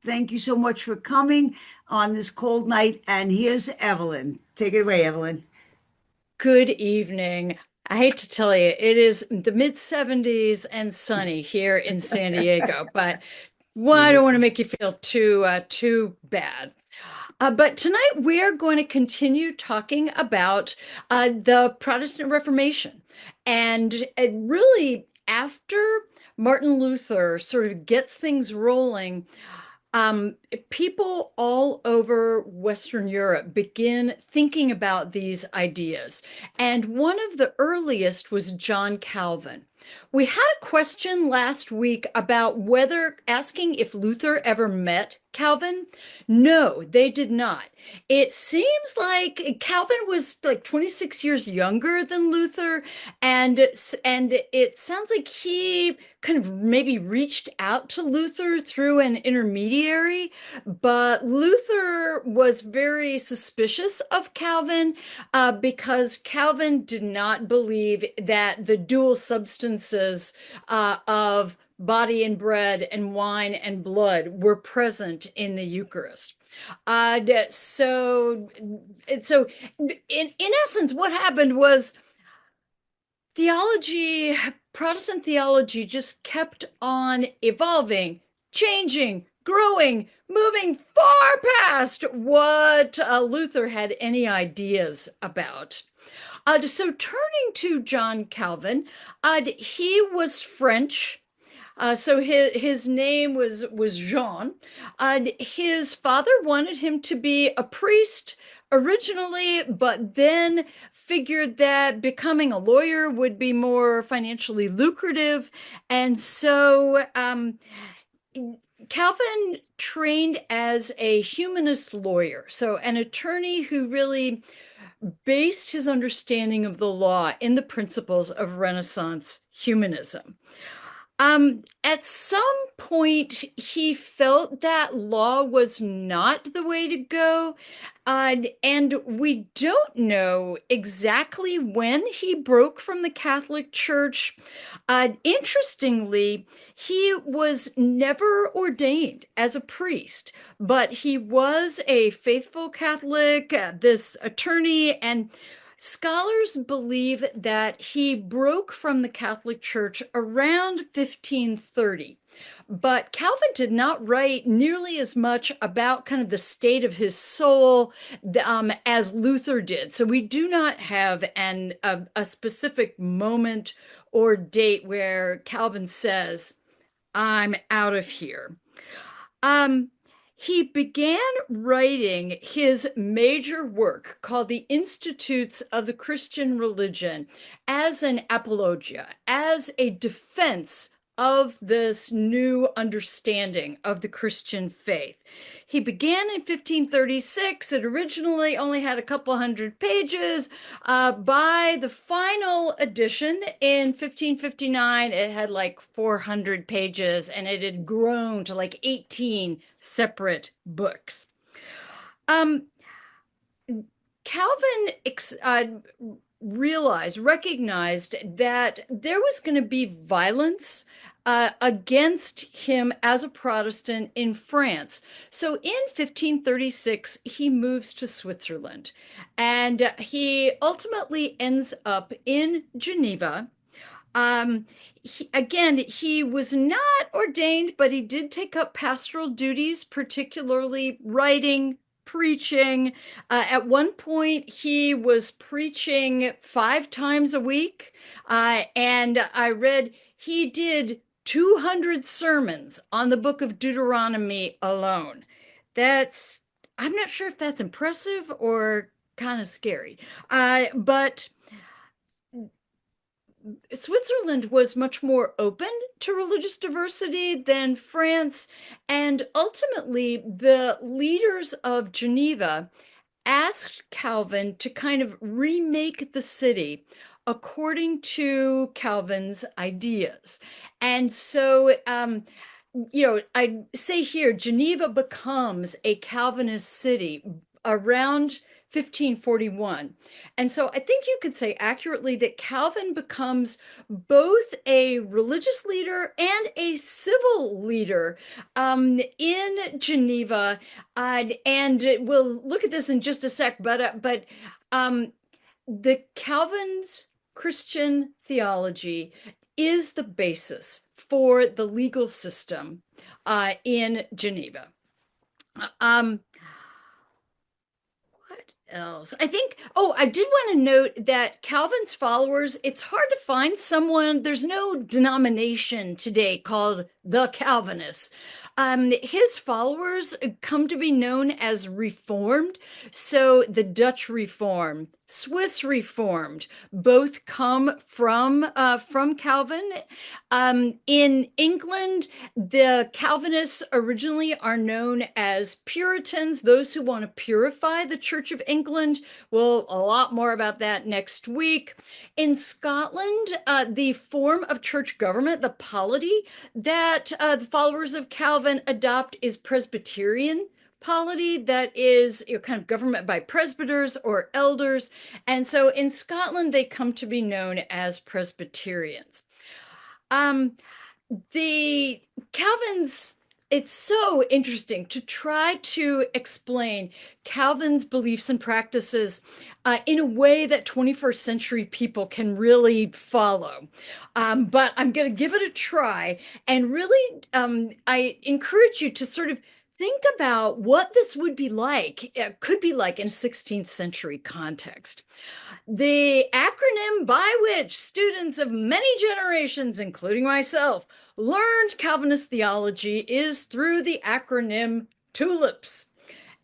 Thank you so much for coming on this cold night. And here's Evelyn. Take it away, Evelyn. Good evening. I hate to tell you, it is the mid 70s and sunny here in San Diego, but I don't want to make you feel too bad. But tonight we are going to continue talking about the Protestant Reformation, and really after Martin Luther sort of gets things rolling. Um, People all over Western Europe begin thinking about these ideas. And one of the earliest was John Calvin. We had a question last week about whether asking if Luther ever met Calvin. No, they did not. It seems like Calvin was like 26 years younger than Luther, and it sounds like he kind of maybe reached out to Luther through an intermediary, but Luther was very suspicious of Calvin because Calvin did not believe that the dual substances of body and bread and wine and blood were present in the Eucharist. So in essence, what happened was theology, Protestant theology just kept on evolving, changing, growing, moving far past what Luther had any ideas about. So turning to John Calvin, he was French. So his name was Jean. His father wanted him to be a priest originally, but then figured that becoming a lawyer would be more financially lucrative, and so Calvin trained as a humanist lawyer, so an attorney who really based his understanding of the law in the principles of Renaissance humanism. At some point, he felt that law was not the way to go, and we don't know exactly when he broke from the Catholic Church. Interestingly, he was never ordained as a priest, but he was a faithful Catholic, this attorney, and scholars believe that he broke from the Catholic Church around 1530, but Calvin did not write nearly as much about kind of the state of his soul as Luther did. So we do not have a specific moment or date where Calvin says, "I'm out of here." Um, he began writing his major work called The Institutes of the Christian Religion as an apologia, as a defense of this new understanding of the Christian faith. He began in 1536. It originally only had a couple hundred pages. By the final edition in 1559, it had like 400 pages, and it had grown to like 18 separate books. Um, Calvin recognized that there was going to be violence against him as a Protestant in France. So in 1536, he moves to Switzerland, and he ultimately ends up in Geneva. He was not ordained, but he did take up pastoral duties, particularly writing, preaching. At one point, he was preaching 5 times a week. And I read he did 200 sermons on the book of Deuteronomy alone. That's, I'm not sure if that's impressive or kind of scary. But Switzerland was much more open to religious diversity than France, and ultimately, the leaders of Geneva asked Calvin to kind of remake the city according to Calvin's ideas. And so, I say here, Geneva becomes a Calvinist city around 1541. And so I think you could say accurately that Calvin becomes both a religious leader and a civil leader in Geneva. And we'll look at this in just a sec, but the Calvin's Christian theology is the basis for the legal system in Geneva. Um, what else? I think, oh, I did want to note that Calvin's followers, it's hard to find someone, there's no denomination today called the Calvinists. His followers come to be known as Reformed. So the Dutch Reform, Swiss Reformed, both come from Calvin. In England, the Calvinists originally are known as Puritans, those who want to purify the Church of England. Well, a lot more about that next week. In Scotland, the form of church government, the polity that the followers of Calvin adopt is Presbyterian polity, that is kind of government by presbyters or elders. And so in Scotland, they come to be known as Presbyterians. The Calvin's, it's so interesting to try to explain Calvin's beliefs and practices in a way that 21st century people can really follow. But I'm going to give it a try. And really, I encourage you to sort of think about what this would be like, could be like in a 16th century context. The acronym by which students of many generations, including myself, learned Calvinist theology is through the acronym TULIPS.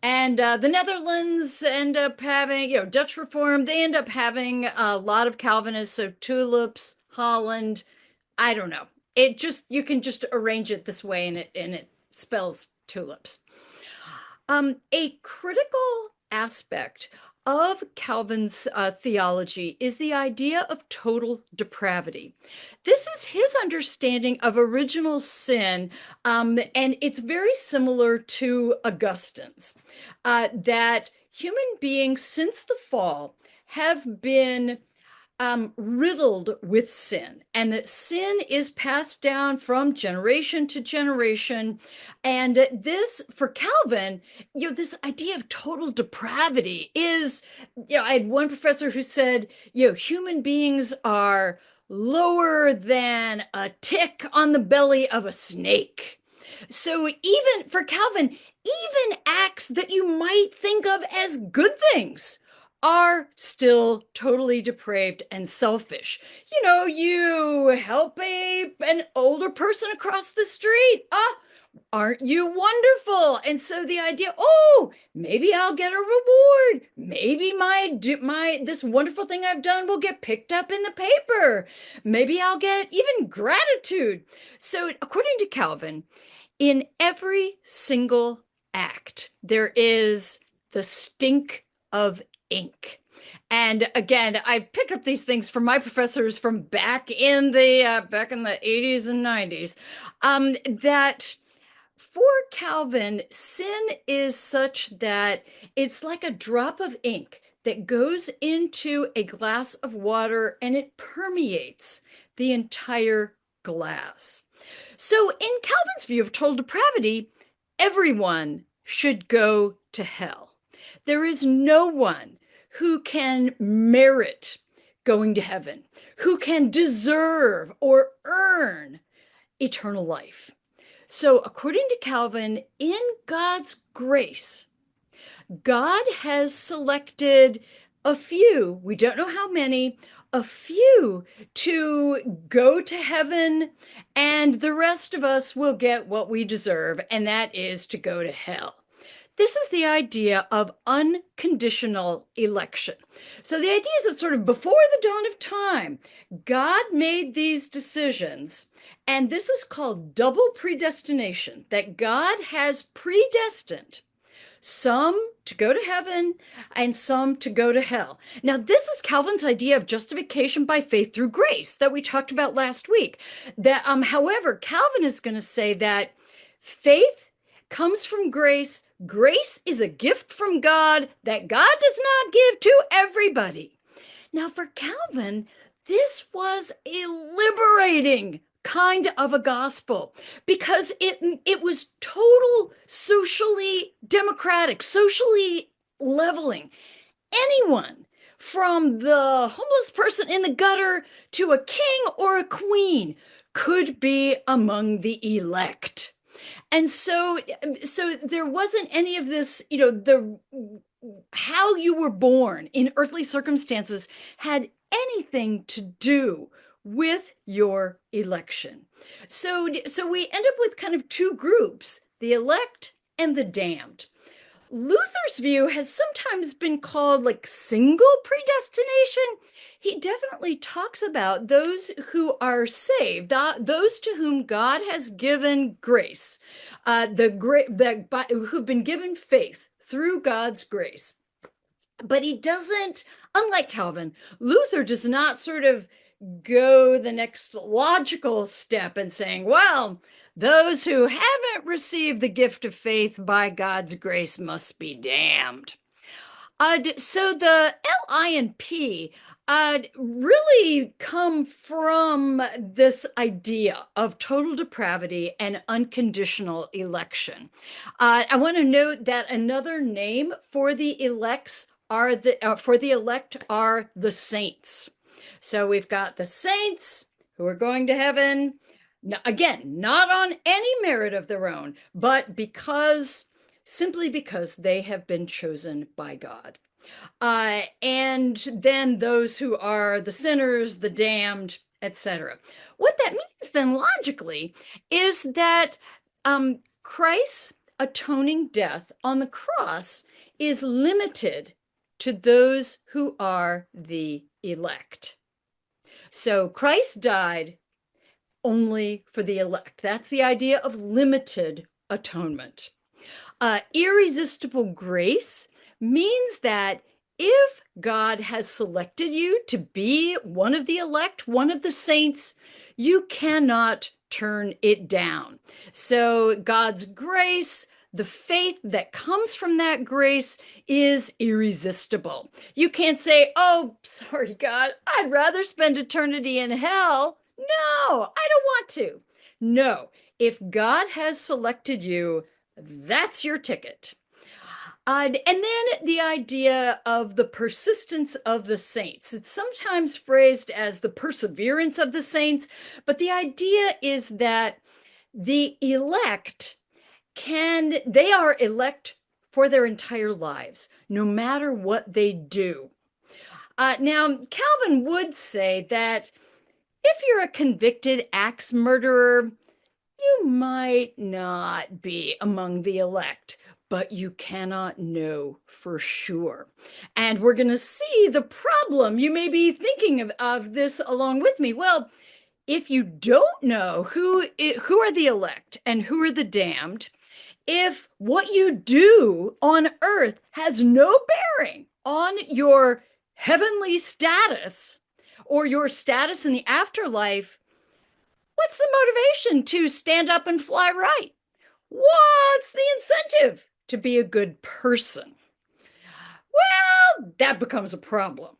And the Netherlands end up having, Dutch Reform, they end up having a lot of Calvinists. So TULIPS, Holland, I don't know. You can just arrange it this way and it spells tulips. A critical aspect of Calvin's theology is the idea of total depravity. This is his understanding of original sin, and it's very similar to Augustine's, that human beings since the fall have been riddled with sin, and that sin is passed down from generation to generation. And this, for Calvin, this idea of total depravity is, I had one professor who said, human beings are lower than a tick on the belly of a snake. So even for Calvin, even acts that you might think of as good things are still totally depraved and selfish. You help an older person across the street. Aren't you wonderful? And so the idea, maybe I'll get a reward. Maybe this wonderful thing I've done will get picked up in the paper. Maybe I'll get even gratitude. So according to Calvin, in every single act, there is the stink of ink. And again, I picked up these things from my professors from back in the 80s and 90s, that for Calvin, sin is such that it's like a drop of ink that goes into a glass of water and it permeates the entire glass. So in Calvin's view of total depravity, everyone should go to hell. There is no one who can merit going to heaven, who can deserve or earn eternal life. So according to Calvin, in God's grace, God has selected a few, we don't know how many, a few to go to heaven, and the rest of us will get what we deserve, and that is to go to hell. This is the idea of unconditional election. So the idea is that sort of before the dawn of time, God made these decisions, and this is called double predestination, that God has predestined some to go to heaven and some to go to hell. Now, this is Calvin's idea of justification by faith through grace that we talked about last week. However, Calvin is going to say that faith comes from grace, Grace is a gift from God that God does not give to everybody. Now, for Calvin, this was a liberating kind of a gospel because it was total socially democratic, socially leveling. Anyone from the homeless person in the gutter to a king or a queen could be among the elect. And so there wasn't any of this, the how you were born in earthly circumstances had anything to do with your election. So we end up with kind of two groups, the elect and the damned. Luther's view has sometimes been called like single predestination. He definitely talks about those who are saved, those to whom God has given grace, who've been given faith through God's grace. But he doesn't, unlike Calvin, Luther does not sort of go the next logical step and saying, well, those who haven't received the gift of faith by God's grace must be damned. So the L, I, and P really come from this idea of total depravity and unconditional election. I want to note that another name for the elects are the elect are the saints. So we've got the saints who are going to heaven. Again, not on any merit of their own, but simply because they have been chosen by God. And then those who are the sinners, the damned, etc. What that means then logically is that Christ's atoning death on the cross is limited to those who are the elect. So Christ died only for the elect. That's the idea of limited atonement. Irresistible grace means that if God has selected you to be one of the elect, one of the saints, you cannot turn it down. So God's grace, the faith that comes from that grace, is irresistible. You can't say, oh, sorry, God, I'd rather spend eternity in hell. No, I don't want to. No, if God has selected you, that's your ticket. And then the idea of the persistence of the saints. It's sometimes phrased as the perseverance of the saints, but the idea is that the elect they are elect for their entire lives, no matter what they do. Now, Calvin would say that if you're a convicted axe murderer, you might not be among the elect, but you cannot know for sure. And we're going to see the problem. You may be thinking of this along with me. Well, if you don't know who are the elect and who are the damned, if what you do on earth has no bearing on your heavenly status or your status in the afterlife, what's the motivation to stand up and fly right? What's the incentive to be a good person? Well, that becomes a problem.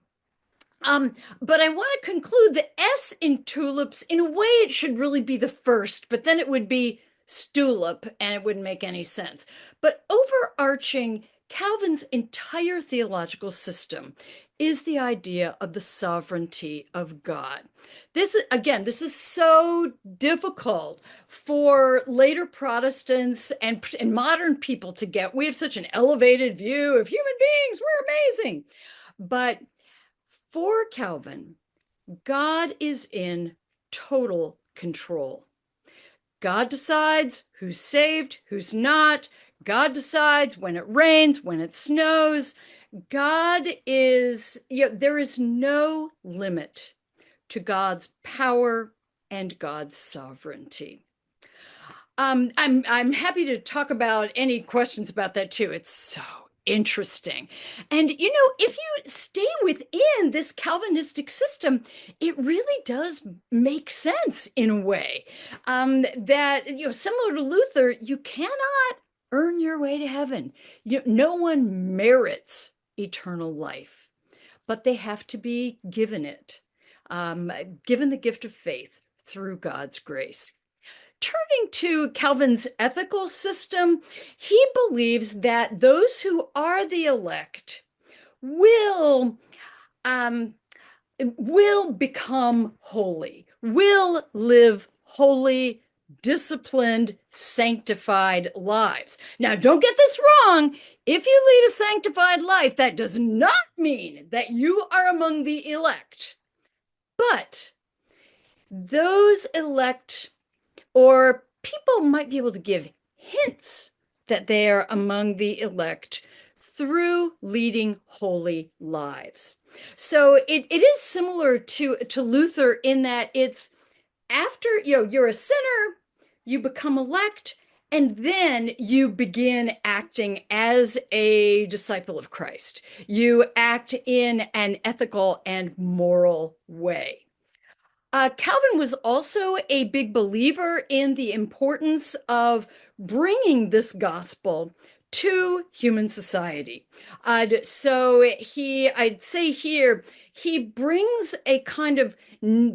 But I want to conclude the S in tulips, in a way, it should really be the first, but then it would be stulip and it wouldn't make any sense. But overarching Calvin's entire theological system is the idea of the sovereignty of God. This is so difficult for later Protestants and modern people to get. We have such an elevated view of human beings. We're amazing. But for Calvin, God is in total control. God decides who's saved, who's not. God decides when it rains, when it snows. God is, there is no limit to God's power and God's sovereignty. I'm happy to talk about any questions about that too. It's so interesting. And, if you stay within this Calvinistic system, it really does make sense in a way that, similar to Luther, you cannot earn your way to heaven. No one merits eternal life, but they have to be given it, given the gift of faith through God's grace. Turning to Calvin's ethical system, he believes that those who are the elect will um, will become holy, will live holy, disciplined, sanctified lives. Now, don't get this wrong. If you lead a sanctified life, that does not mean that you are among the elect. But those elect, or people might be able to give hints that they are among the elect through leading holy lives. So it is similar to Luther in that it's after you're a sinner, you become elect, and then you begin acting as a disciple of Christ. You act in an ethical and moral way. Calvin was also a big believer in the importance of bringing this gospel to human society. I'd say here, he brings a kind of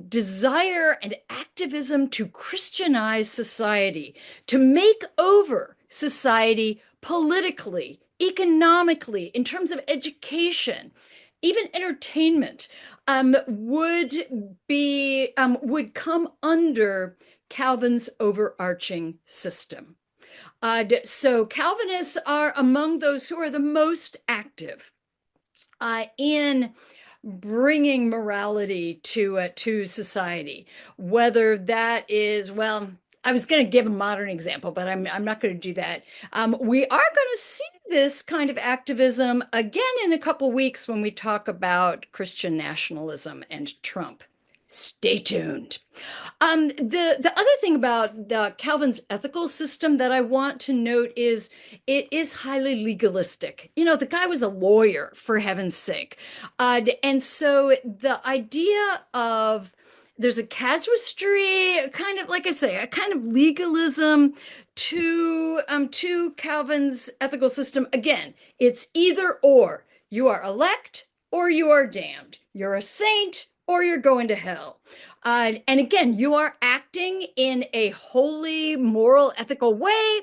desire and activism to Christianize society, to make over society politically, economically, in terms of education, even entertainment, would come under Calvin's overarching system. So Calvinists are among those who are the most active in bringing morality to society, whether that is, well, I was going to give a modern example, but I'm not going to do that. We are going to see this kind of activism again in a couple weeks when we talk about Christian nationalism and Trump. Stay tuned. The other thing about Calvin's ethical system that I want to note is it is highly legalistic. The guy was a lawyer, for heaven's sake. And so the idea of there's a casuistry, kind of, like I say, a kind of legalism to Calvin's ethical system. Again, it's either or. You are elect or you are damned. You're a saint or you're going to hell. And again, you are acting in a holy, moral, ethical way,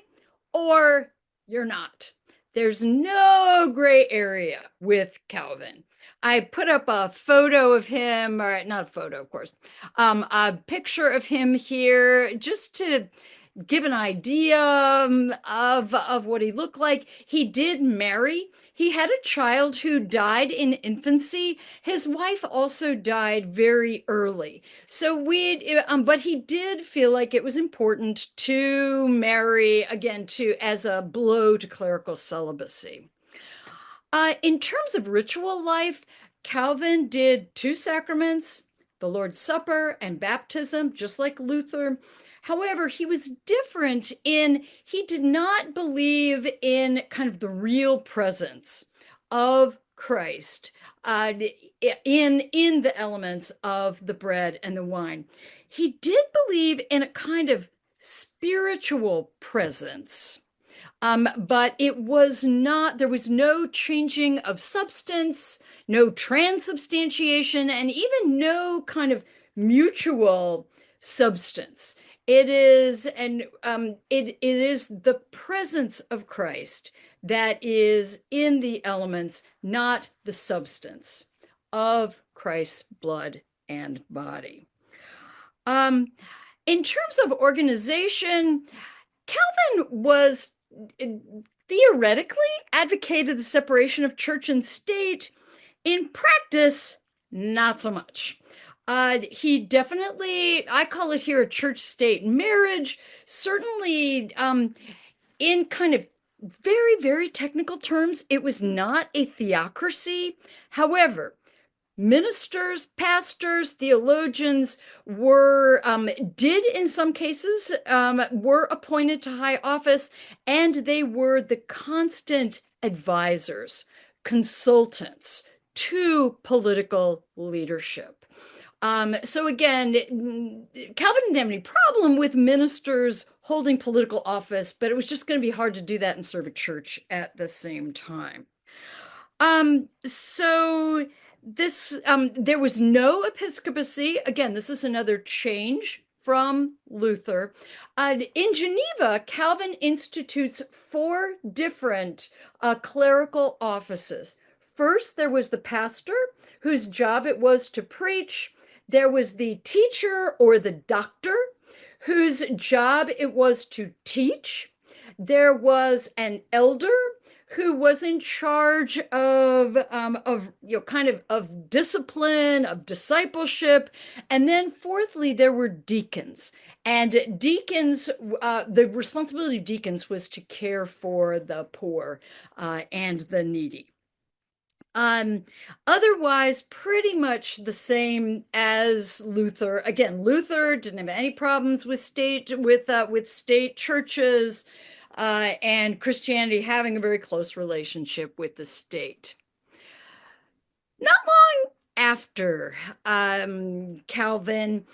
or you're not. There's no gray area with Calvin. I put up a photo of him, or not a photo, of course, a picture of him here just to give an idea of what he looked like. He did marry. He had a child who died in infancy. His wife also died very early. So but he did feel like it was important to marry again as a blow to clerical celibacy. In terms of ritual life, Calvin did 2 sacraments, the Lord's Supper and baptism, just like Luther. However, he was different in he did not believe in kind of the real presence of Christ in the elements of the bread and the wine. He did believe in a kind of spiritual presence. But it was not, there was no changing of substance, no transubstantiation, and even no kind of mutual substance. It is the presence of Christ that is in the elements, not the substance of Christ's blood and body. In terms of organization, Calvin was theoretically advocated the separation of church and state. In practice, not so much. He definitely, I call it here a church-state marriage, certainly in kind of very, very technical terms, it was not a theocracy. However, ministers, pastors, theologians did in some cases, were appointed to high office, and they were the constant advisors, consultants to political leadership. So again, Calvin didn't have any problem with ministers holding political office, but it was just going to be hard to do that and serve a church at the same time. So this there was no episcopacy. Again, this is another change from Luther. In Geneva, Calvin institutes four different clerical offices. First, there was the pastor, whose job it was to preach. There was the teacher or the doctor, whose job it was to teach. There was an elder who was in charge of kind of discipline, of discipleship, and then fourthly there were deacons, and deacons the responsibility of deacons was to care for the poor and the needy. Otherwise, pretty much the same as Luther. Again, Luther didn't have any problems with state churches, and Christianity having a very close relationship with the state. Not long after Calvin,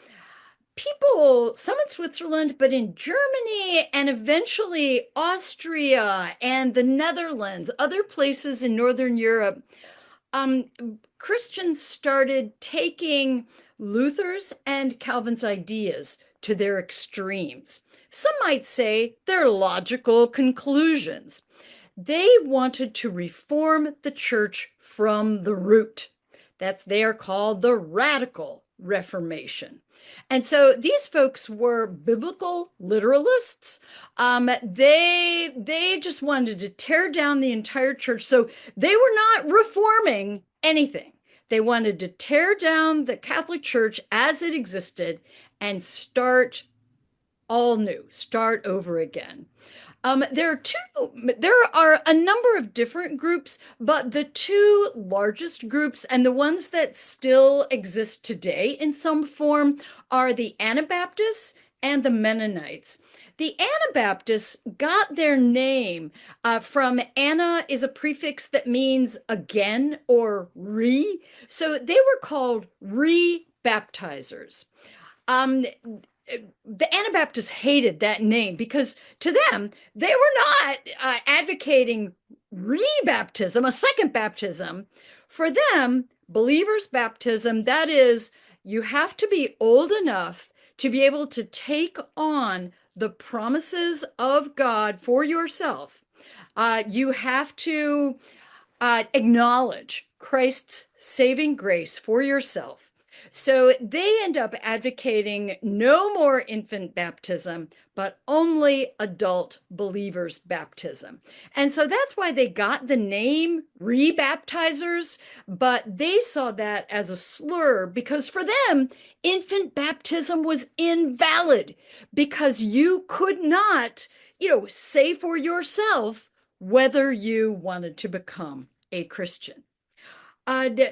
people, some in Switzerland, but in Germany and eventually Austria and the Netherlands, other places in Northern Europe, Christians started taking Luther's and Calvin's ideas to their extremes. Some might say they're logical conclusions. They wanted to reform the church from the root. They are called the Radical Reformation. And so these folks were biblical literalists. They just wanted to tear down the entire church. So they were not reforming anything. They wanted to tear down the Catholic Church as it existed and start all new, start over again. There are a number of different groups, but the two largest groups and the ones that still exist today in some form are the Anabaptists and the Mennonites. The Anabaptists got their name from Anna is a prefix that means again or re. So they were called re-baptizers. The Anabaptists hated that name because to them, they were not advocating rebaptism, a second baptism. For them, believers' baptism, that is, you have to be old enough to be able to take on the promises of God for yourself. You have to acknowledge Christ's saving grace for yourself. So they end up advocating no more infant baptism, but only adult believers' baptism. And so that's why they got the name rebaptizers, but they saw that as a slur because for them, infant baptism was invalid because you could not, say for yourself whether you wanted to become a Christian.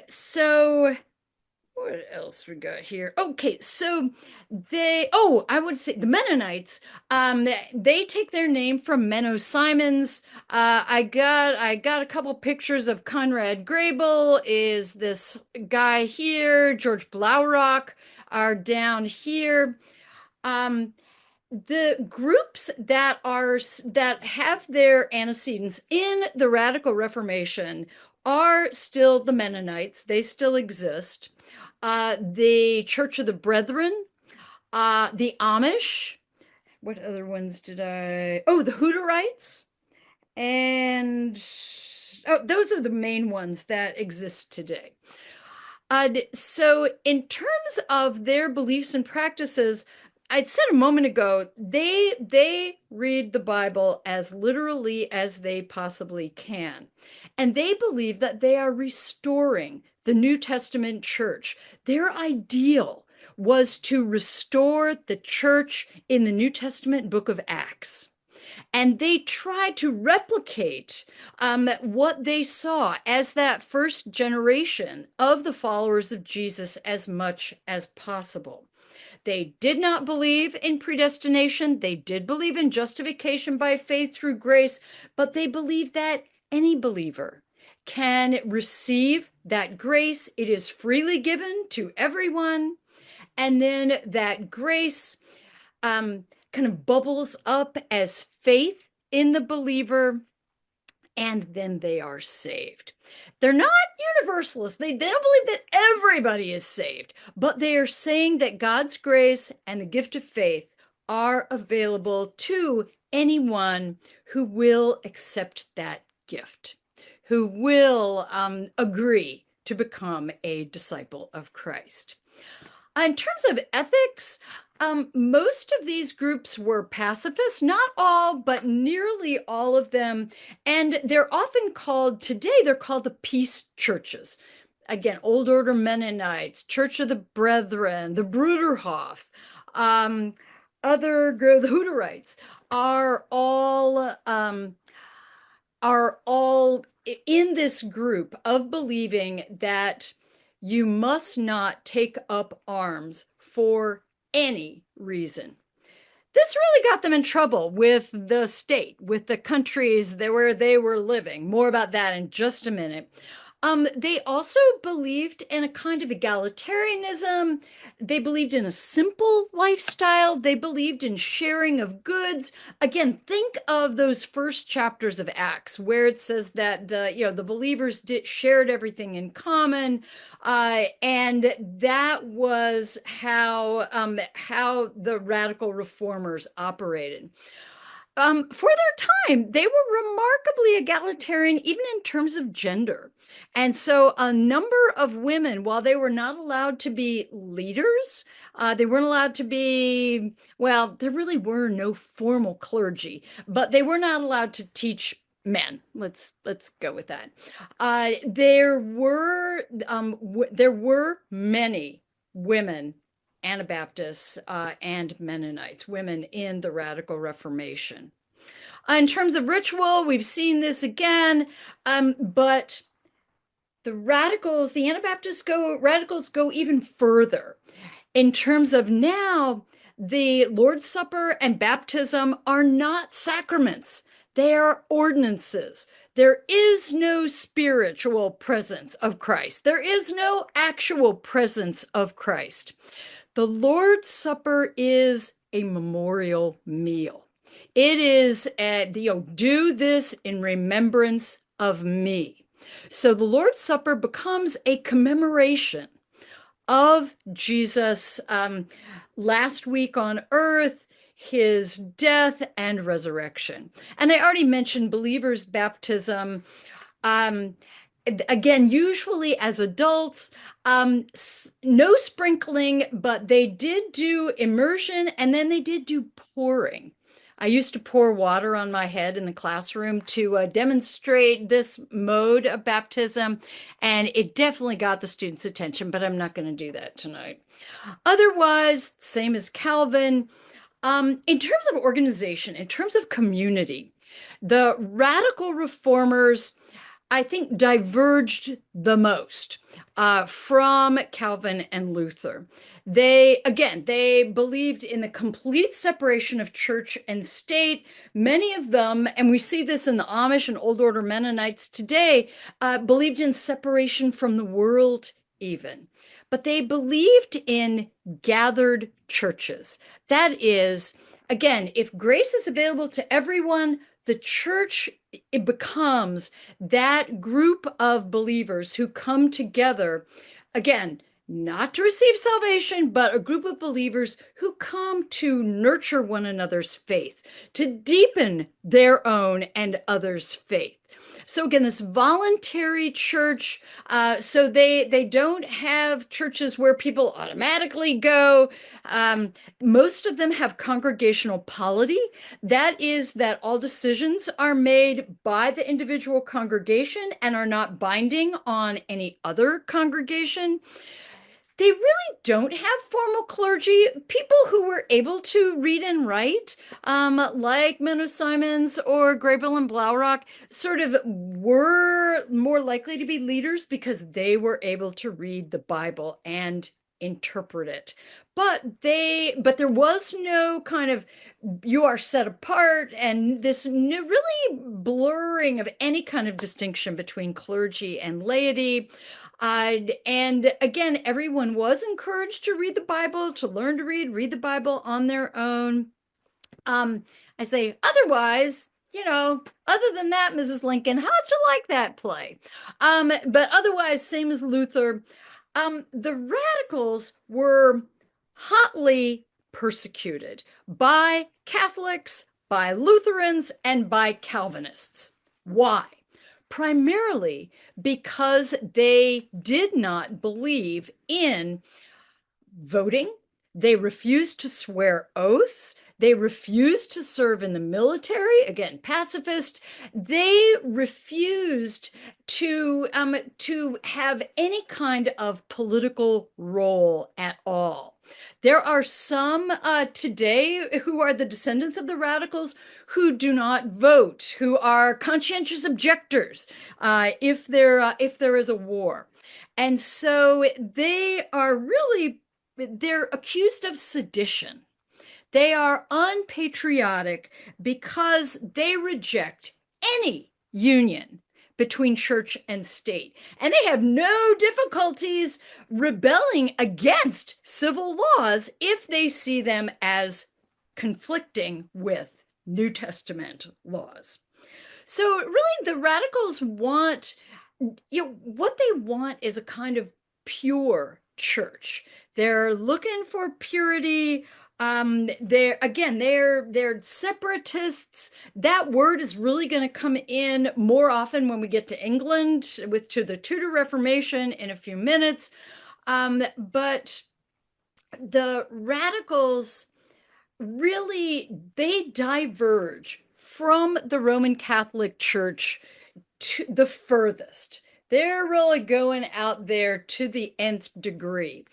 So what else we got here? Okay, so I would say the Mennonites, they take their name from Menno Simons. I got a couple pictures of Conrad Grebel is this guy here. George Blaurock are down here. The groups that have their antecedents in the Radical Reformation are still the Mennonites. They still exist. The Church of the Brethren, the Amish. What other ones did I? Oh, the Hutterites. And those are the main ones that exist today. So in terms of their beliefs and practices, I'd said a moment ago, they read the Bible as literally as they possibly can. And they believe that they are restoring the New Testament church. Their ideal was to restore the church in the New Testament book of Acts. And they tried to replicate what they saw as that first generation of the followers of Jesus as much as possible. They did not believe in predestination. They did believe in justification by faith through grace, but they believed that any believer can receive that grace. It is freely given to everyone. And then that grace kind of bubbles up as faith in the believer, and then they are saved. They're not universalists. They don't believe that everybody is saved, but they are saying that God's grace and the gift of faith are available to anyone who will accept that gift, who will agree to become a disciple of Christ. In terms of ethics, most of these groups were pacifists, not all, but nearly all of them. And they're often called, today, they're called the peace churches. Again, Old Order Mennonites, Church of the Brethren, the Bruderhof, the Hutterites are all in this group of believing that you must not take up arms for any reason. This really got them in trouble with the state, with the countries where they were living. More about that in just a minute. They also believed in a kind of egalitarianism. They believed in a simple lifestyle. They believed in sharing of goods. Again, think of those first chapters of Acts where it says that the believers shared everything in common, and that was how the radical reformers operated. For their time, they were remarkably egalitarian, even in terms of gender. And so a number of women, while they were not allowed to be leaders, they weren't allowed to be, well, there really were no formal clergy, but they were not allowed to teach men. Let's go with that. There were many women Anabaptists and Mennonites, women in the Radical Reformation. In terms of ritual, we've seen this again, but the radicals go even further. In terms of now, the Lord's Supper and baptism are not sacraments. They are ordinances. There is no spiritual presence of Christ. There is no actual presence of Christ. The Lord's Supper is a memorial meal. It is, do this in remembrance of me. So the Lord's Supper becomes a commemoration of Jesus' last week on earth, his death and resurrection. And I already mentioned believers' baptism. Again, usually as adults, no sprinkling, but they did do immersion and then they did do pouring. I used to pour water on my head in the classroom to demonstrate this mode of baptism, and it definitely got the students' attention, but I'm not going to do that tonight. Otherwise, same as Calvin. In terms of organization, in terms of community, the radical reformers, I think, diverged the most from Calvin and Luther. They believed in the complete separation of church and state. Many of them, and we see this in the Amish and Old Order Mennonites today, believed in separation from the world even. But they believed in gathered churches. That is, again, if grace is available to everyone, the church, it becomes that group of believers who come together, again, not to receive salvation, but a group of believers who come to nurture one another's faith, to deepen their own and others' faith. So again, this voluntary church, so they don't have churches where people automatically go. Most of them have congregational polity. That is that all decisions are made by the individual congregation and are not binding on any other congregation. They really don't have formal clergy. People who were able to read and write, like Menno Simons or Graybill and Blaurock, sort of were more likely to be leaders because they were able to read the Bible and interpret it. But there was no kind of, you are set apart, and this really blurring of any kind of distinction between clergy and laity. And again, everyone was encouraged to read the Bible, to learn to read the Bible on their own. Um, I say, otherwise, other than that, Mrs. Lincoln, how'd you like that play? But otherwise, same as Luther, the radicals were hotly persecuted by Catholics, by Lutherans, and by Calvinists. Why? Primarily because they did not believe in voting. They refused to swear oaths. They refused to serve in the military, again, pacifist. They refused to have any kind of political role at all. There are some today who are the descendants of the radicals who do not vote, who are conscientious objectors if there is a war. And so they're accused of sedition. They are unpatriotic because they reject any union between church and state. And they have no difficulties rebelling against civil laws if they see them as conflicting with New Testament laws. So really the radicals want, what they want is a kind of pure church. They're looking for purity. They're separatists. That word is really going to come in more often when we get to England to the Tudor Reformation in a few minutes. But the radicals really, they diverge from the Roman Catholic Church to the furthest. They're really going out there to the nth degree.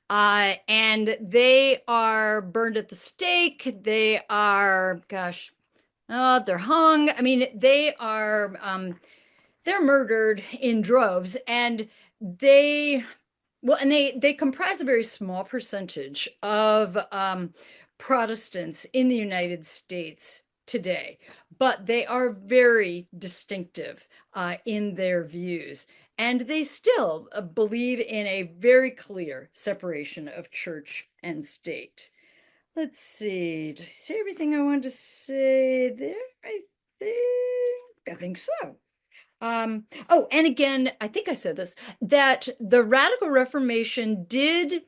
And they are burned at the stake. They are, they're hung. I mean, they're murdered in droves. And they comprise a very small percentage of Protestants in the United States today, but they are very distinctive in their views. And they still believe in a very clear separation of church and state. Let's see. Did I say everything I wanted to say there? I think so. And again, I think I said this, that the Radical Reformation did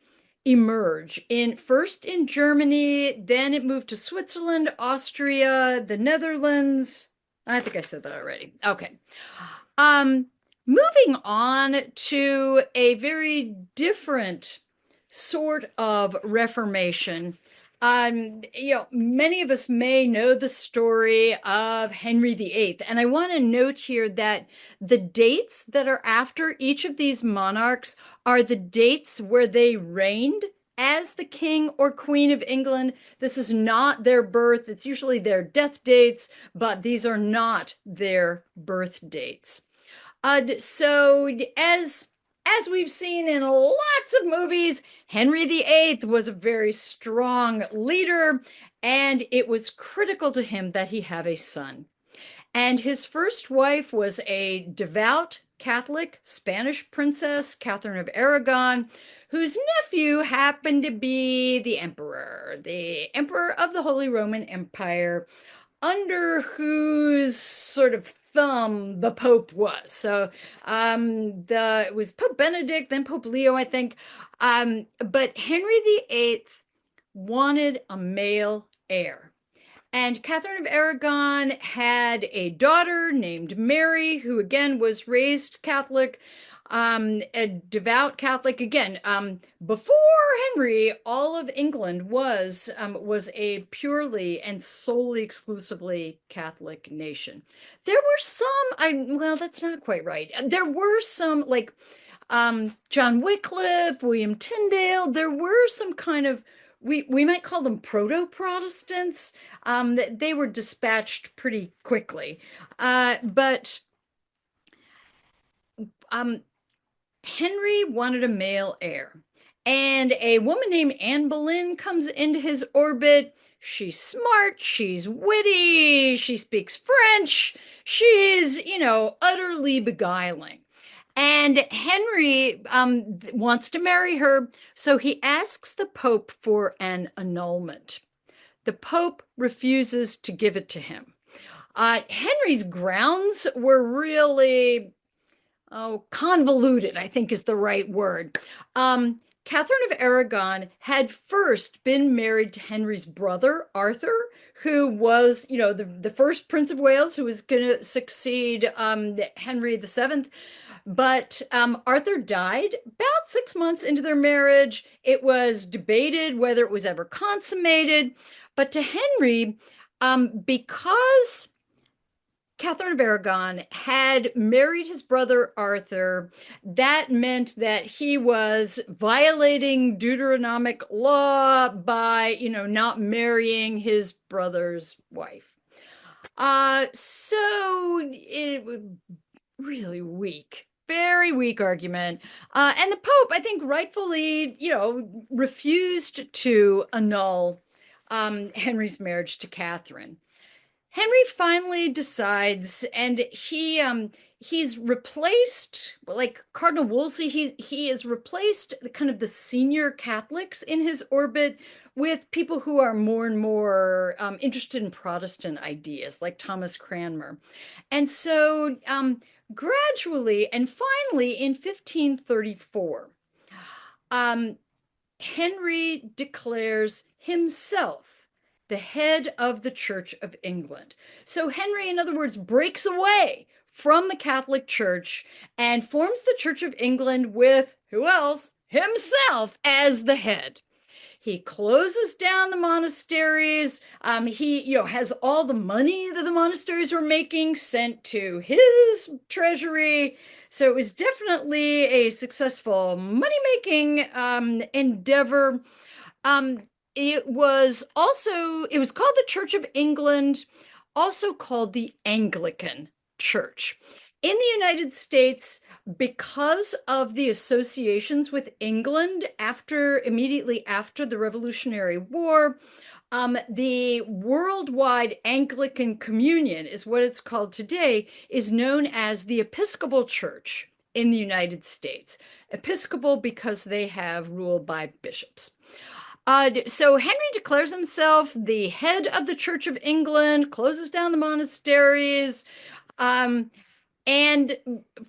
emerge first in Germany, then it moved to Switzerland, Austria, the Netherlands. I think I said that already. Okay. Moving on to a very different sort of Reformation. Many of us may know the story of Henry VIII, and I want to note here that the dates that are after each of these monarchs are the dates where they reigned as the King or Queen of England. This is not their birth, it's usually their death dates, but these are not their birth dates. So as we've seen in lots of movies, Henry VIII was a very strong leader, and it was critical to him that he have a son. And his first wife was a devout Catholic Spanish princess, Catherine of Aragon, whose nephew happened to be the emperor of the Holy Roman Empire, under whose sort of thumb the Pope was. So it was Pope Benedict, then Pope Leo, I think. But Henry VIII wanted a male heir. And Catherine of Aragon had a daughter named Mary, who again was raised Catholic, a devout Catholic. Again, before Henry, all of England was a purely and solely exclusively Catholic nation. There were some, well, that's not quite right. There were some like John Wycliffe, William Tyndale. There were some kind of we might call them proto-Protestants. They were dispatched pretty quickly. But Henry wanted a male heir. And a woman named Anne Boleyn comes into his orbit. She's smart, she's witty, she speaks French, she's, utterly beguiling. And Henry wants to marry her, so he asks the Pope for an annulment. The Pope refuses to give it to him. Henry's grounds were really convoluted, I think is the right word. Catherine of Aragon had first been married to Henry's brother, Arthur, who was, the first Prince of Wales who was going to succeed Henry VII. But Arthur died about 6 months into their marriage. It was debated whether it was ever consummated. But to Henry, because Catherine of Aragon had married his brother Arthur, that meant that he was violating Deuteronomic law by, not marrying his brother's wife. So it was really weak, very weak argument. And the Pope, I think, rightfully, refused to annul Henry's marriage to Catherine. Henry finally decides, and he's replaced, like Cardinal Wolsey. He has replaced kind of the senior Catholics in his orbit with people who are more and more interested in Protestant ideas, like Thomas Cranmer. And so gradually and finally in 1534, Henry declares himself the head of the Church of England. So Henry, in other words, breaks away from the Catholic Church and forms the Church of England with who else? Himself as the head. He closes down the monasteries. He, has all the money that the monasteries were making sent to his treasury. So it was definitely a successful money-making endeavor. It was called the Church of England, also called the Anglican Church. In the United States, because of the associations with England immediately after the Revolutionary War, the Worldwide Anglican Communion is what it's called today, is known as the Episcopal Church in the United States. Episcopal because they have ruled by bishops. So Henry declares himself the head of the Church of England, closes down the monasteries, and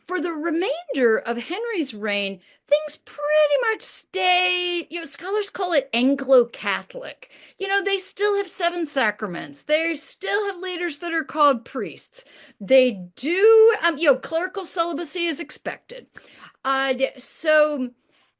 for the remainder of Henry's reign, things pretty much stay, scholars call it Anglo-Catholic. They still have 7 sacraments. They still have leaders that are called priests. They do, clerical celibacy is expected. So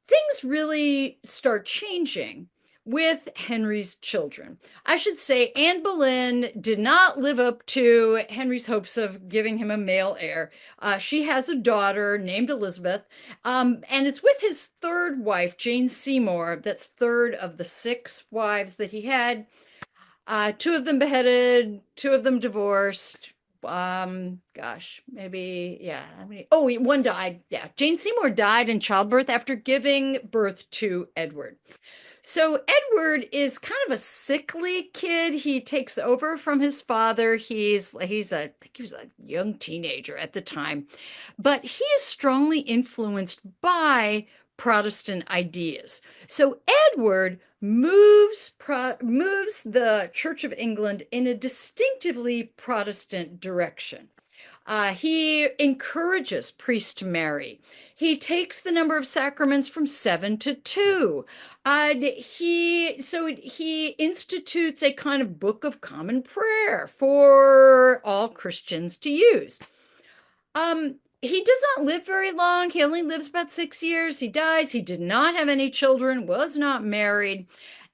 things really start changing with Henry's children. I should say Anne Boleyn did not live up to Henry's hopes of giving him a male heir. She has a daughter named Elizabeth, and it's with his third wife, Jane Seymour. That's third of the 6 wives that he had. 2 of them beheaded, 2 of them divorced. Maybe, yeah. One died. Yeah, Jane Seymour died in childbirth after giving birth to Edward. So Edward is kind of a sickly kid. He takes over from his father. I think he was a young teenager at the time, but he is strongly influenced by Protestant ideas. So Edward moves the Church of England in a distinctively Protestant direction. He encourages priests to marry. He takes the number of sacraments from 7 to 2. He institutes a kind of book of common prayer for all Christians to use. He does not live very long. He only lives about 6 years. He dies. He did not have any children, was not married.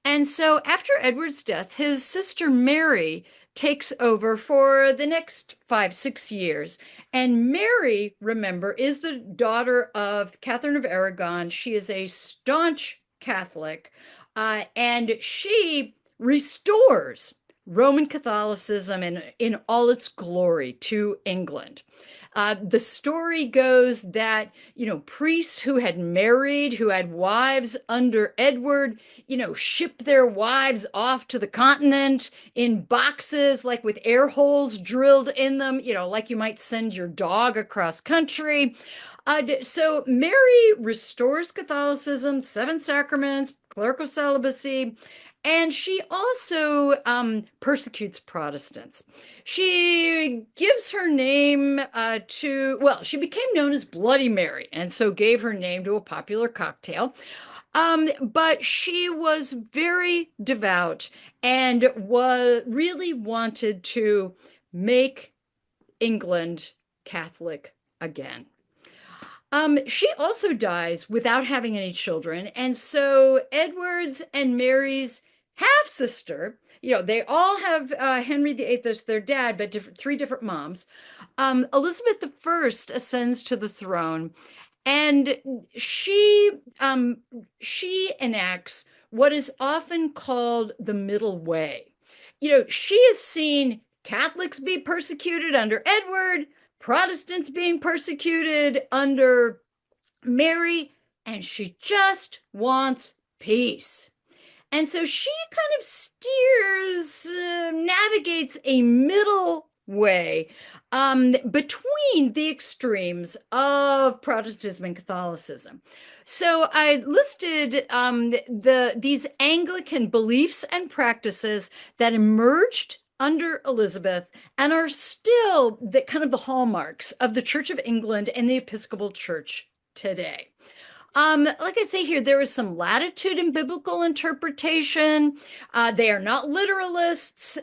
And so after Edward's death, his sister Mary takes over for the next 5-6 years. And Mary, remember, is the daughter of Catherine of Aragon. She is a staunch Catholic, and she restores Roman Catholicism in all its glory to England. The story goes that, priests who had married, who had wives under Edward, shipped their wives off to the continent in boxes, like with air holes drilled in them, like you might send your dog across country. So Mary restores Catholicism, seven sacraments, clerical celibacy, and she also persecutes Protestants. She gives her name she became known as Bloody Mary, and so gave her name to a popular cocktail. But she was very devout and really wanted to make England Catholic again. She also dies without having any children. And so Edward's and Mary's half sister, they all have Henry VIII as their dad, but three different moms. Elizabeth I ascends to the throne, and she enacts what is often called the middle way. She has seen Catholics be persecuted under Edward, Protestants being persecuted under Mary, and she just wants peace. And so she kind of navigates a middle way between the extremes of Protestantism and Catholicism. So I listed these Anglican beliefs and practices that emerged under Elizabeth and are still the hallmarks of the Church of England and the Episcopal Church today. Like I say here, there is some latitude in biblical interpretation. They are not literalists.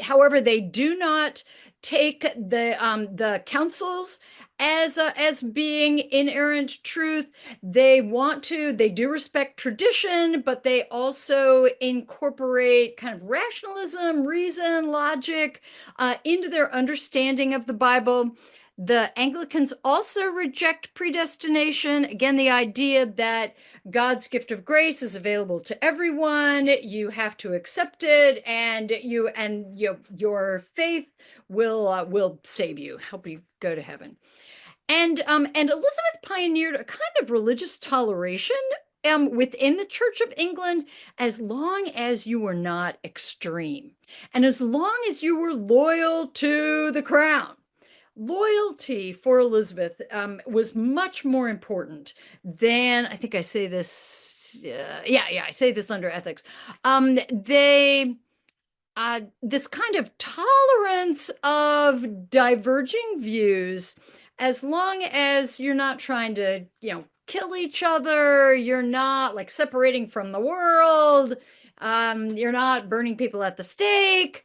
However, they do not take the councils as being inerrant truth. They do respect tradition, but they also incorporate kind of rationalism, reason, logic into their understanding of the Bible. The Anglicans also reject predestination. Again, the idea that God's gift of grace is available to everyone. You have to accept it, and your faith will save you, help you go to heaven. And Elizabeth pioneered a kind of religious toleration within the Church of England, as long as you were not extreme, and as long as you were loyal to the crown. Loyalty for Elizabeth was much more important than, I think I say this, I say this under ethics. This kind of tolerance of diverging views, as long as you're not trying to, kill each other, you're not like separating from the world, you're not burning people at the stake.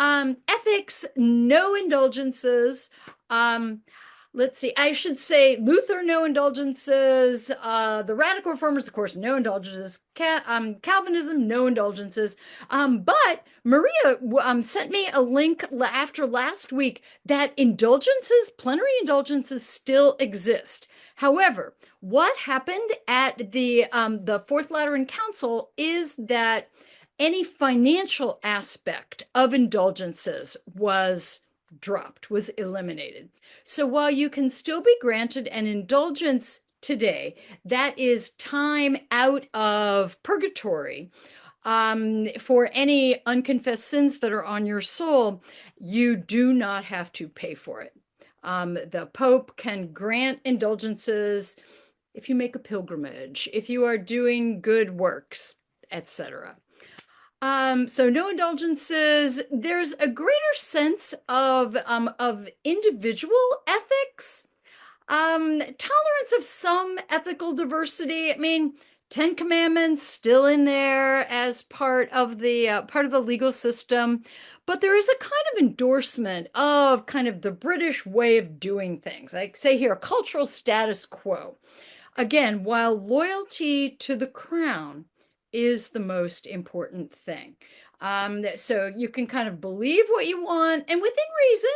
Ethics, no indulgences. Let's see, I should say Luther, no indulgences. The radical reformers, of course, no indulgences. Calvinism, no indulgences. But Maria sent me a link after last week that plenary indulgences still exist. However, what happened at the Fourth Lateran Council is that any financial aspect of indulgences was dropped, was eliminated. So while you can still be granted an indulgence today, that is time out of purgatory for any unconfessed sins that are on your soul, you do not have to pay for it. The Pope can grant indulgences if you make a pilgrimage, if you are doing good works, etc. So no indulgences. There's a greater sense of individual ethics, tolerance of some ethical diversity. I mean, Ten Commandments still in there as part of the legal system, but there is a kind of endorsement of kind of the British way of doing things. I say here, a cultural status quo. Again, while loyalty to the crown is the most important thing. So you can kind of believe what you want, and within reason,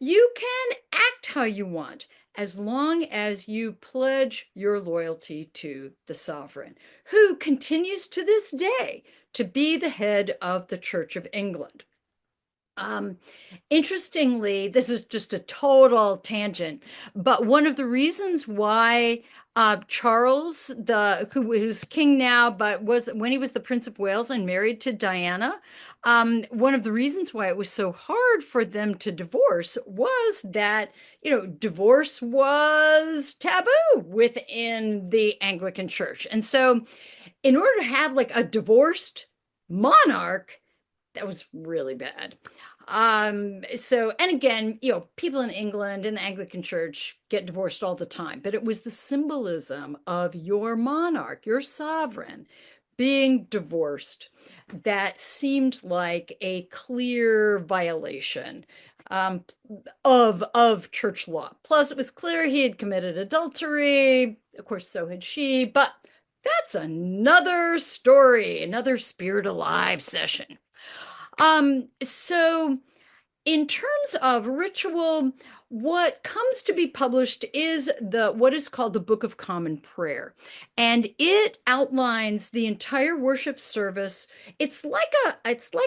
you can act how you want, as long as you pledge your loyalty to the sovereign, who continues to this day to be the head of the Church of England. Um, Interestingly, this is just a total tangent, but one of the reasons why Charles, who's king now, but was when he was the Prince of Wales and married to Diana, one of the reasons why it was so hard for them to divorce was that, divorce was taboo within the Anglican Church. And so, in order to have like a divorced monarch, that was really bad. And again, people in England in the Anglican Church get divorced all the time, but it was the symbolism of your monarch, your sovereign, being divorced that seemed like a clear violation um, of church law. Plus, it was clear he had committed adultery. Of course, so had she, but that's another story, another Spirit Alive session. So in terms of ritual, what comes to be published is what is called the Book of Common Prayer, and it outlines the entire worship service. It's like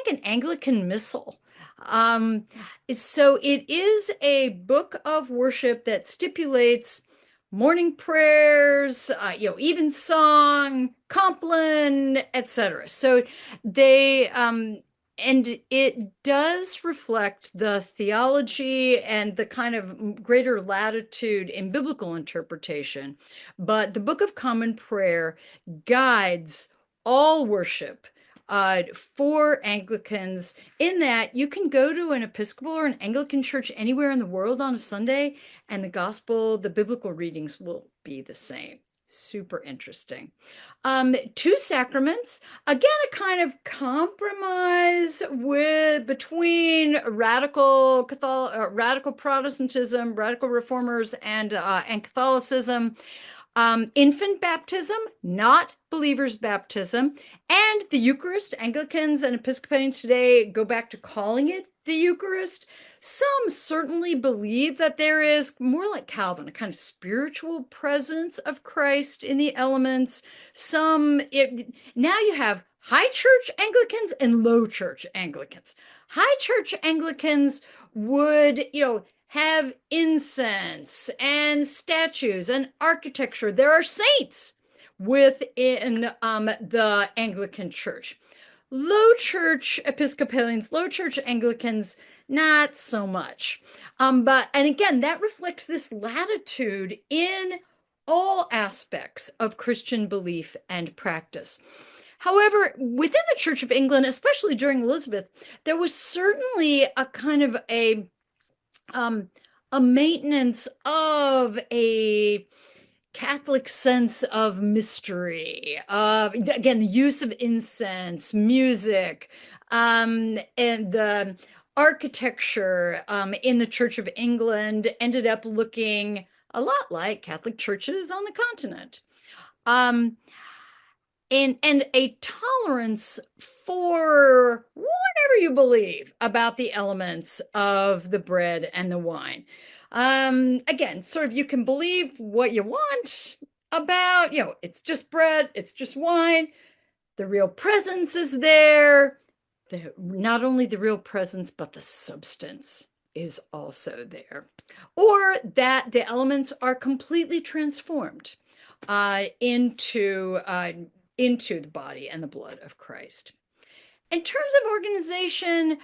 an Anglican missal. Um, so it is a book of worship that stipulates morning prayers, evensong, compline, etc. So they and it does reflect the theology and the kind of greater latitude in biblical interpretation. But the Book of Common Prayer guides all worship for Anglicans, in that you can go to an Episcopal or an Anglican church anywhere in the world on a Sunday, and the biblical readings will be the same. Super interesting. Two sacraments, again, a kind of compromise between radical Protestantism, radical reformers, and Catholicism. Infant baptism, not believers' baptism, and the Eucharist. Anglicans and Episcopalians today go back to calling it the Eucharist. Some certainly believe that there is, more like Calvin, a kind of spiritual presence of Christ in the elements. Now you have high church Anglicans and low church Anglicans. High church Anglicans would, have incense and statues and architecture. There are saints within the Anglican Church. Low church Episcopalians, low church Anglicans, not so much. And again, that reflects this latitude in all aspects of Christian belief and practice. However, within the Church of England, especially during Elizabeth, there was certainly a kind of a maintenance of a Catholic sense of mystery, again, the use of incense, music, and the architecture in the Church of England ended up looking a lot like Catholic churches on the continent. And a tolerance for whatever you believe about the elements of the bread and the wine. Again, sort of, you can believe what you want about, it's just bread, it's just wine. The real presence is there. Not only the real presence, but the substance is also there. Or that the elements are completely transformed into the body and the blood of Christ. In terms of organization,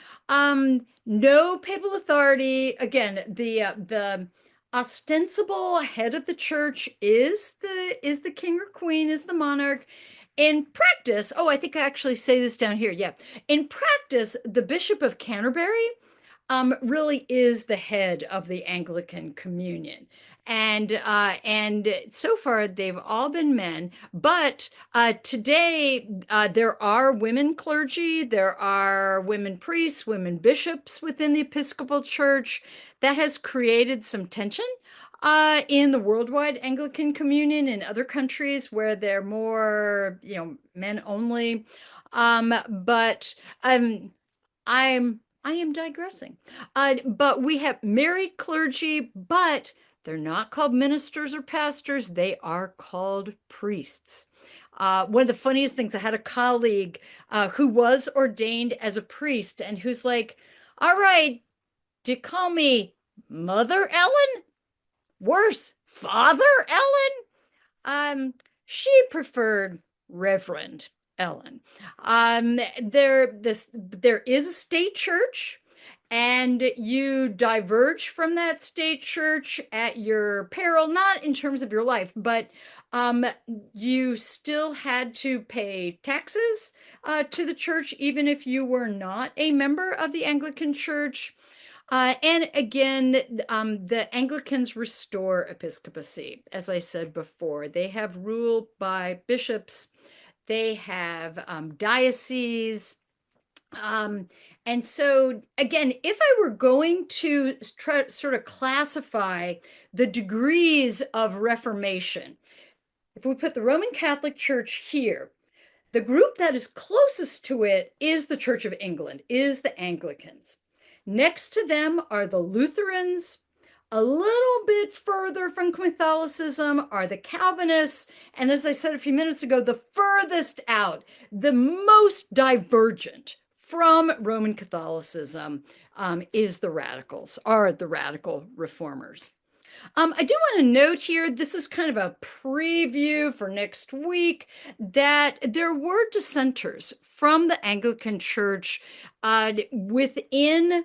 no papal authority. Again, the ostensible head of the church is the king or queen, is the monarch. In practice, I think I actually say this down here. Yeah. In practice, the Bishop of Canterbury really is the head of the Anglican Communion. And so far they've all been men, but today there are women clergy, there are women priests, women bishops within the Episcopal Church. That has created some tension in the worldwide Anglican Communion in other countries where they're more, men only. But I am digressing. But we have married clergy, but they're not called ministers or pastors. They are called priests. One of the funniest things, I had a colleague who was ordained as a priest and who's like, all right, do you call me Mother Ellen? Worse, Father Ellen? She preferred Reverend Ellen. There is a state church, and you diverge from that state church at your peril, not in terms of your life, but um, you still had to pay taxes to the church, even if you were not a member of the Anglican Church. And again, the Anglicans restore episcopacy. As I said before, they have rule by bishops, they have dioceses. Um, and so, again, if I were going to try sort of classify the degrees of Reformation, if we put the Roman Catholic Church here, the group that is closest to it is the Church of England, is the Anglicans. Next to them are the Lutherans. A little bit further from Catholicism are the Calvinists. And as I said a few minutes ago, the furthest out, the most divergent from Roman Catholicism is the radicals, are the radical reformers. I do want to note here, this is kind of a preview for next week, that there were dissenters from the Anglican Church within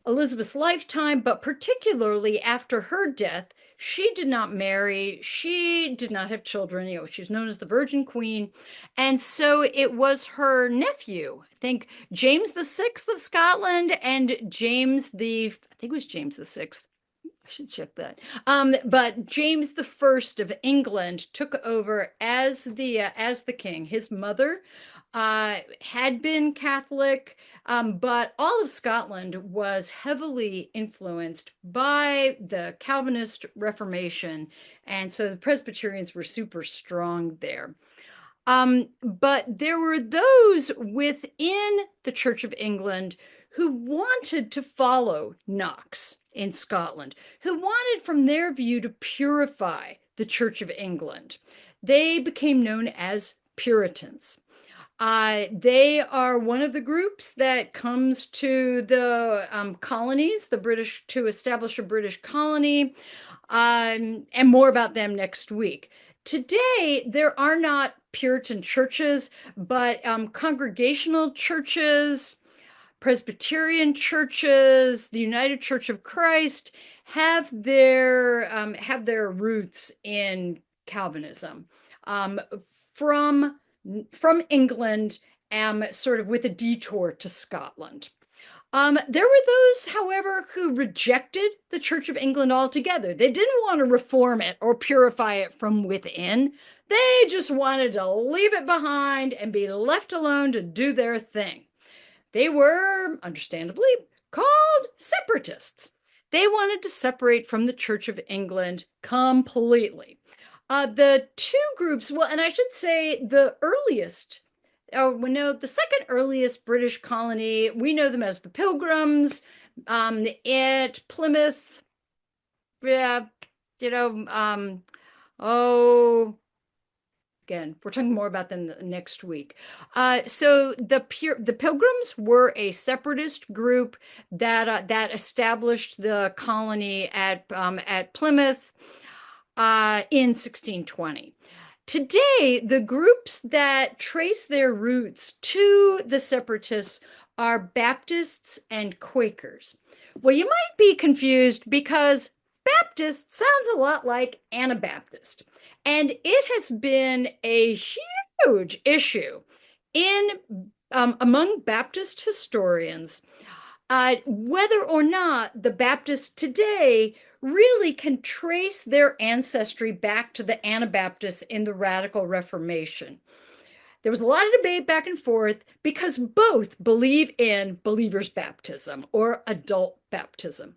Elizabeth's lifetime, but particularly after her death. She did not marry, she did not have children, she's known as the Virgin Queen. And so it was her nephew, I think James the Sixth of Scotland, and I think it was James the Sixth. I should check that. But James the First of England took over as the king. His mother had been Catholic, but all of Scotland was heavily influenced by the Calvinist Reformation, and so the Presbyterians were super strong there. But there were those within the Church of England who wanted to follow Knox in Scotland, who wanted, from their view, to purify the Church of England. They became known as Puritans. They are one of the groups that comes to the colonies, the British, to establish a British colony, and more about them next week. Today, there are not Puritan churches, but congregational churches, Presbyterian churches, the United Church of Christ have their roots in Calvinism from England, sort of with a detour to Scotland. There were those, however, who rejected the Church of England altogether. They didn't want to reform it or purify it from within. They just wanted to leave it behind and be left alone to do their thing. They were, understandably, called separatists. They wanted to separate from the Church of England completely. The two groups, well, and I should say the earliest, the second earliest British colony, we know them as the Pilgrims at Plymouth. Yeah, again, we're talking more about them next week. So the Pilgrims were a separatist group that established the colony at Plymouth in 1620. Today, the groups that trace their roots to the separatists are Baptists and Quakers. Well, you might be confused because Baptist sounds a lot like Anabaptist, and it has been a huge issue in among Baptist historians whether or not the Baptists today really can trace their ancestry back to the Anabaptists in the Radical Reformation. There was a lot of debate back and forth because both believe in believer's baptism or adult baptism.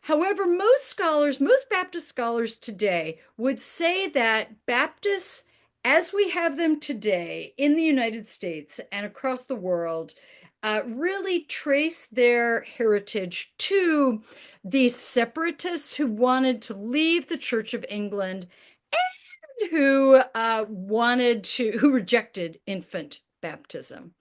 However, most Baptist scholars today would say that Baptists, as we have them today in the United States and across the world, really trace their heritage to these separatists who wanted to leave the Church of England and who rejected infant baptism.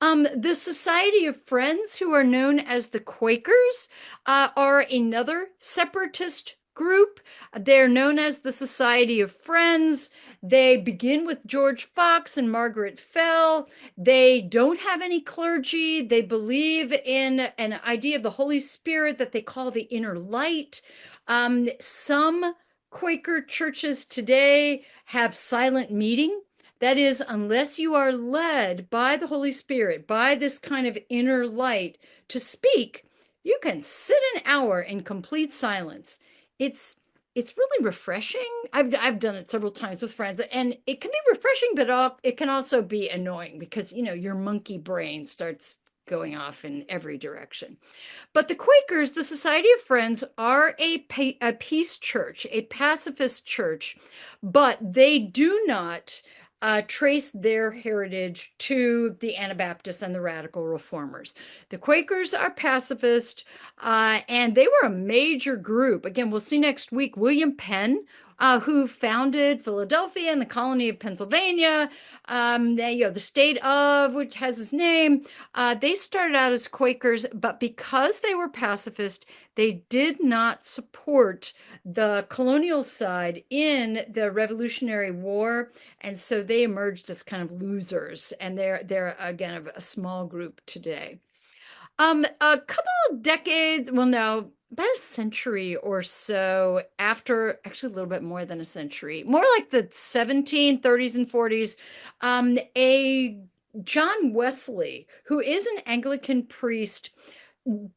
The Society of Friends, who are known as the Quakers, are another separatist group. They're known as the Society of Friends. They begin with George Fox and Margaret Fell. They don't have any clergy. They believe in an idea of the Holy Spirit that they call the inner light. Some Quaker churches today have silent meeting. That is, unless you are led by the Holy Spirit, by this kind of inner light to speak, you can sit an hour in complete silence. It's it's really refreshing. I've done it several times with friends, and it can be refreshing, but it can also be annoying because your monkey brain starts going off in every direction. But the Quakers, the Society of Friends, are a peace church, a pacifist church, but they do not trace their heritage to the Anabaptists and the radical reformers. The Quakers are pacifist, and they were a major group. Again, we'll see next week William Penn, who founded Philadelphia and the colony of Pennsylvania, the state of which has his name. They started out as Quakers, but because they were pacifist, they did not support the colonial side in the Revolutionary War, and so they emerged as kind of losers. And they're again a small group today. A couple of decades, well, no, about a century or so after, actually a little bit more than a century, more like the 1730s and 40s, a John Wesley, who is an Anglican priest,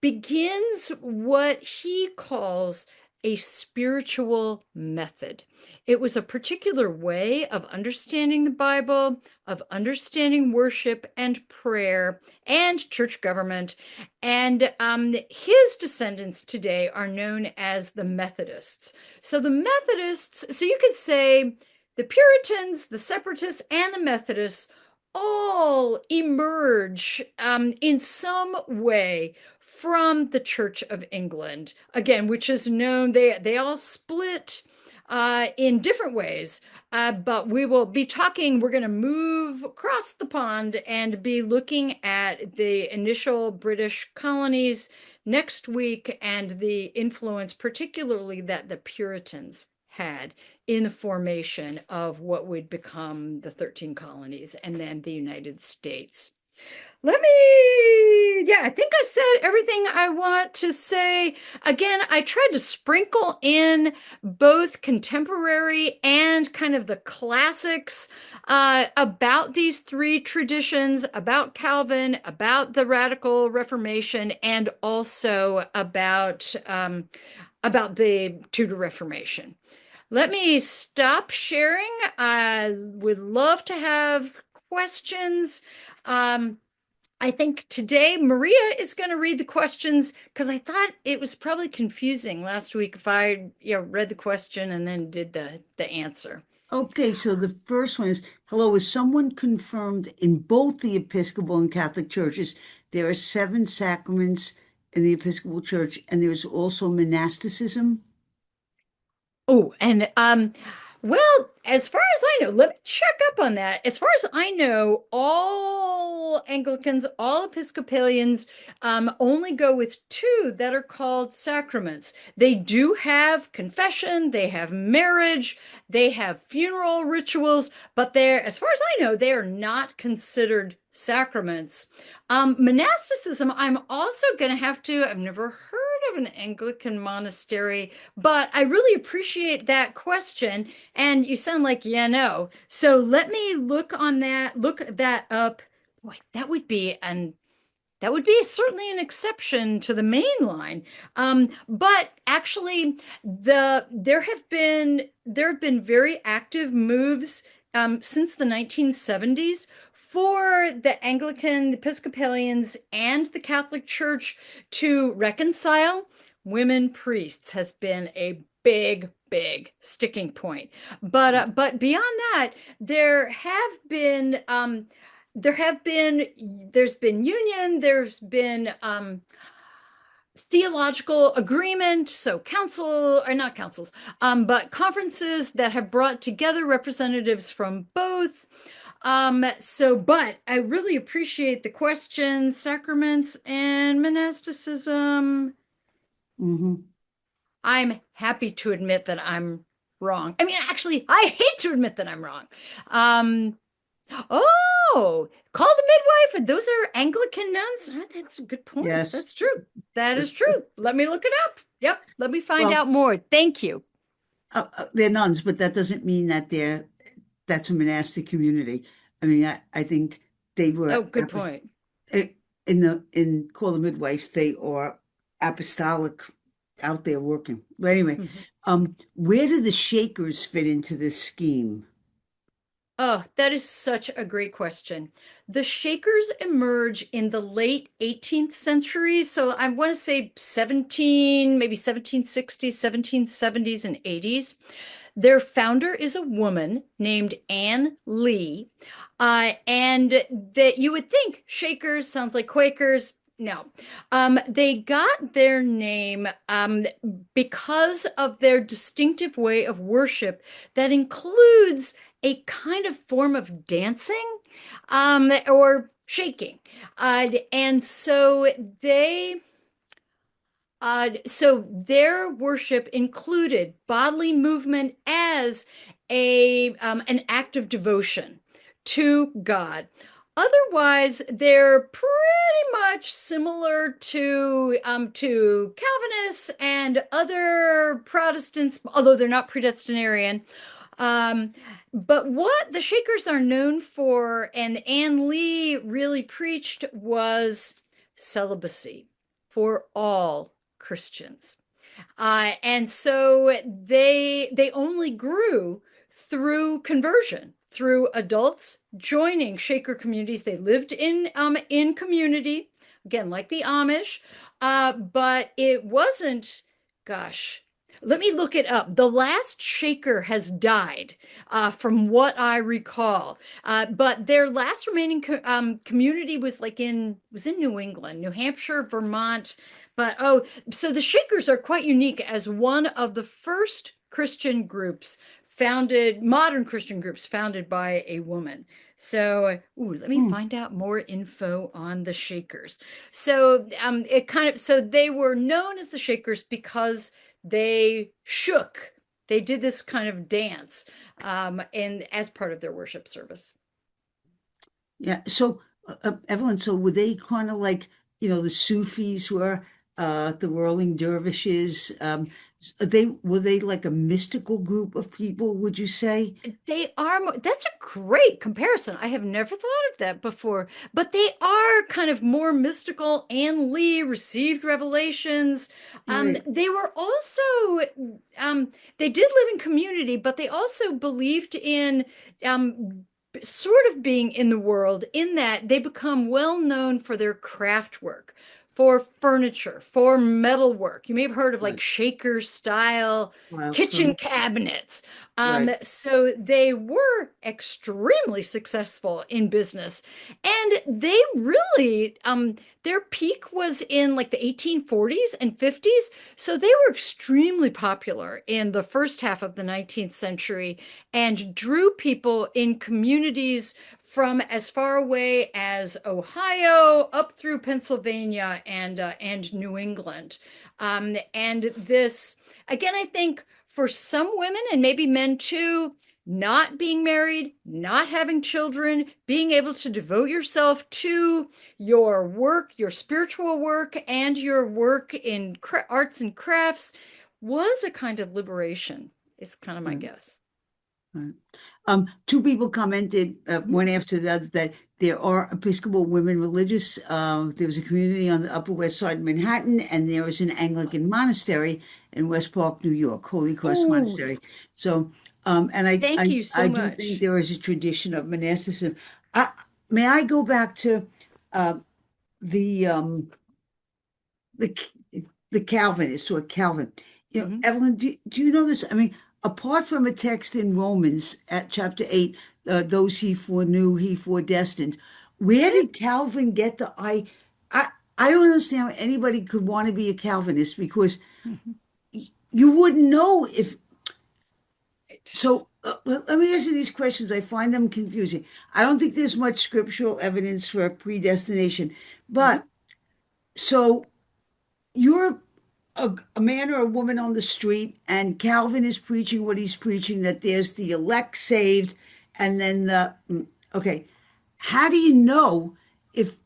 begins what he calls a spiritual method. It was a particular way of understanding the Bible, of understanding worship and prayer and church government. And his descendants today are known as the Methodists. So the Methodists, so you could say the Puritans, the Separatists, and the Methodists all emerge in some way from the Church of England, again, which is known, they all split in different ways, but we will be talking, we're going to move across the pond and be looking at the initial British colonies next week and the influence particularly that the Puritans had in the formation of what would become the 13 colonies and then the United States. I think I said everything I want to say. Again, I tried to sprinkle in both contemporary and kind of the classics about these three traditions, about Calvin, about the Radical Reformation, and also about the Tudor Reformation. Let me stop sharing. I would love to have questions. I think today Maria is going to read the questions because I thought it was probably confusing last week if I read the question and then did the answer. Okay, so the first one is, hello, is someone confirmed in both the Episcopal and Catholic churches there are 7 sacraments in the Episcopal Church, and there's also monasticism? Oh, and well, as far as I know, let me check up on that. As far as I know, all Anglicans, all Episcopalians only go with 2 that are called sacraments. They do have confession, they have marriage, they have funeral rituals, but as far as I know, they are not considered sacraments. Monasticism, I'm also going to I've never heard of an Anglican monastery, but I really appreciate that question. And you sound like, yeah, no. So let me look that up. Boy, that would be certainly an exception to the main line. But actually, there have been very active moves since the 1970s for the Anglican, the Episcopalians, and the Catholic Church to reconcile. Women priests has been a big sticking point. But beyond that, there's been union, there's been theological agreement, so council or not councils, but conferences that have brought together representatives from both. But I really appreciate the question, sacraments and monasticism. Hmm. I'm happy to admit that I'm wrong. I mean, actually, I hate to admit that I'm wrong. Um, oh, call the midwife. Those are Anglican nuns. Oh, that's a good point. Yes. That's true. That is true. Let me look it up. Yep. Let me find Well, out more. Thank you. they're nuns, but that doesn't mean that that's a monastic community. I mean, I think they Oh, were good point. in Call the Midwife, they are apostolic out there working. But anyway, Mhm. where do the Shakers fit into this scheme? Oh, that is such a great question. The Shakers emerge in the late 18th century. So I want to say 17, maybe 1760s, 1770s, and 80s. Their founder is a woman named Anne Lee. And that you would think Shakers sounds like Quakers. No. They got their name because of their distinctive way of worship that includes a kind of form of dancing or shaking. And so their worship included bodily movement as a an act of devotion to God. Otherwise, they're pretty much similar to Calvinists and other Protestants, although they're not Predestinarian. Um, but what the Shakers are known for, and Anne Lee really preached, was celibacy for all Christians. And so they only grew through conversion, through adults joining Shaker communities. They lived in community, again, like the Amish, but it wasn't, gosh. Let me look it up. The last Shaker has died, from what I recall. But their last remaining community was in New England, New Hampshire, Vermont. But so the Shakers are quite unique as one of the first Christian groups modern Christian groups founded by a woman. So, let me Hmm. find out more info on the Shakers. So they were known as the Shakers because they shook. They did this kind of dance, and as part of their worship service. Yeah. So, Evelyn, so were they kind of like, the Sufis were, the whirling dervishes? Were they like a mystical group of people, would you say? That's a great comparison. I have never thought of that before, but they are kind of more mystical. Anne Lee received revelations. Right. They were also, they did live in community, but they also believed in sort of being in the world, in that they become well known for their craft work, for furniture, for metalwork. You may have heard of like Right. Shaker style Well, kitchen cabinets. right. So they were extremely successful in business, and they really, their peak was in like the 1840s and 50s. So they were extremely popular in the first half of the 19th century and drew people in communities from as far away as Ohio up through Pennsylvania and New England. And this, again, I think for some women and maybe men too, not being married, not having children, being able to devote yourself to your work, your spiritual work, and your work in arts and crafts was a kind of liberation, is kind of my Right. guess. Right. Two people commented, Mhm. one after the other, that there are Episcopal women religious. There was a community on the Upper West Side of Manhattan, and there was an Anglican monastery in West Park, New York, Holy Cross Oh, Monastery. So, and thank you so I do think much. there is a tradition of monasticism. I, may I go back to uh, the the the Calvinist or Calvin. Mhm. Evelyn, do you know this? I mean, apart from a text in Romans at chapter 8, those he foreknew, he foredestined. Where Mhm. did Calvin get the I I don't understand how anybody could want to be a Calvinist because Mhm. you wouldn't know if. Right. So let me answer these questions. I find them confusing. I don't think there's much scriptural evidence for predestination, Mhm. but so you're a man or a woman on the street, and Calvin is preaching what he's preaching, that there's the elect saved, and then okay. How do you know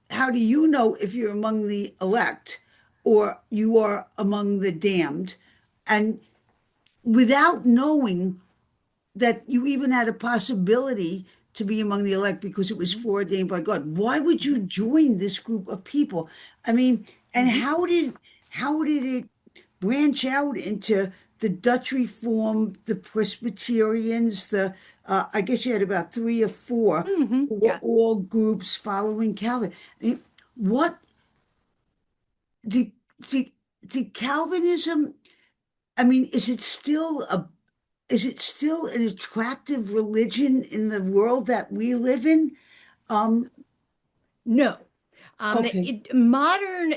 how do you know if you're among the elect or you are among the damned? And without knowing that you even had a possibility to be among the elect because it was Mhm. foreordained by God. Why would you Mhm. join this group of people? I mean, and Mhm. how did it branch out into the Dutch Reformed, the Presbyterians, the I guess you had about three or four Mhm. who were Yeah. all groups following Calvin. I mean, what did, did, did Calvinism? I mean, is it still an attractive religion in the world that we live in? Um, No. okay.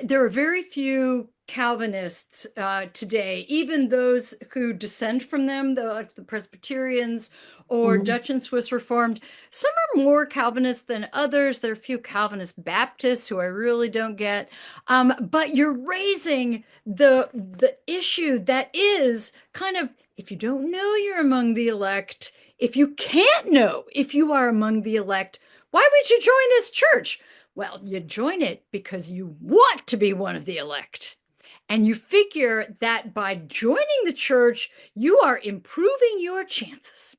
There are very few Calvinists today, even those who descend from them, like the Presbyterians or Mhm. Dutch and Swiss Reformed. Some are more Calvinist than others. There are a few Calvinist Baptists who I really don't get. But you're raising the issue that is kind of, if you don't know you're among the elect, if you can't know if you are among the elect, why would you join this church? Well, you join it because you want to be one of the elect. And you figure that by joining the church, you are improving your chances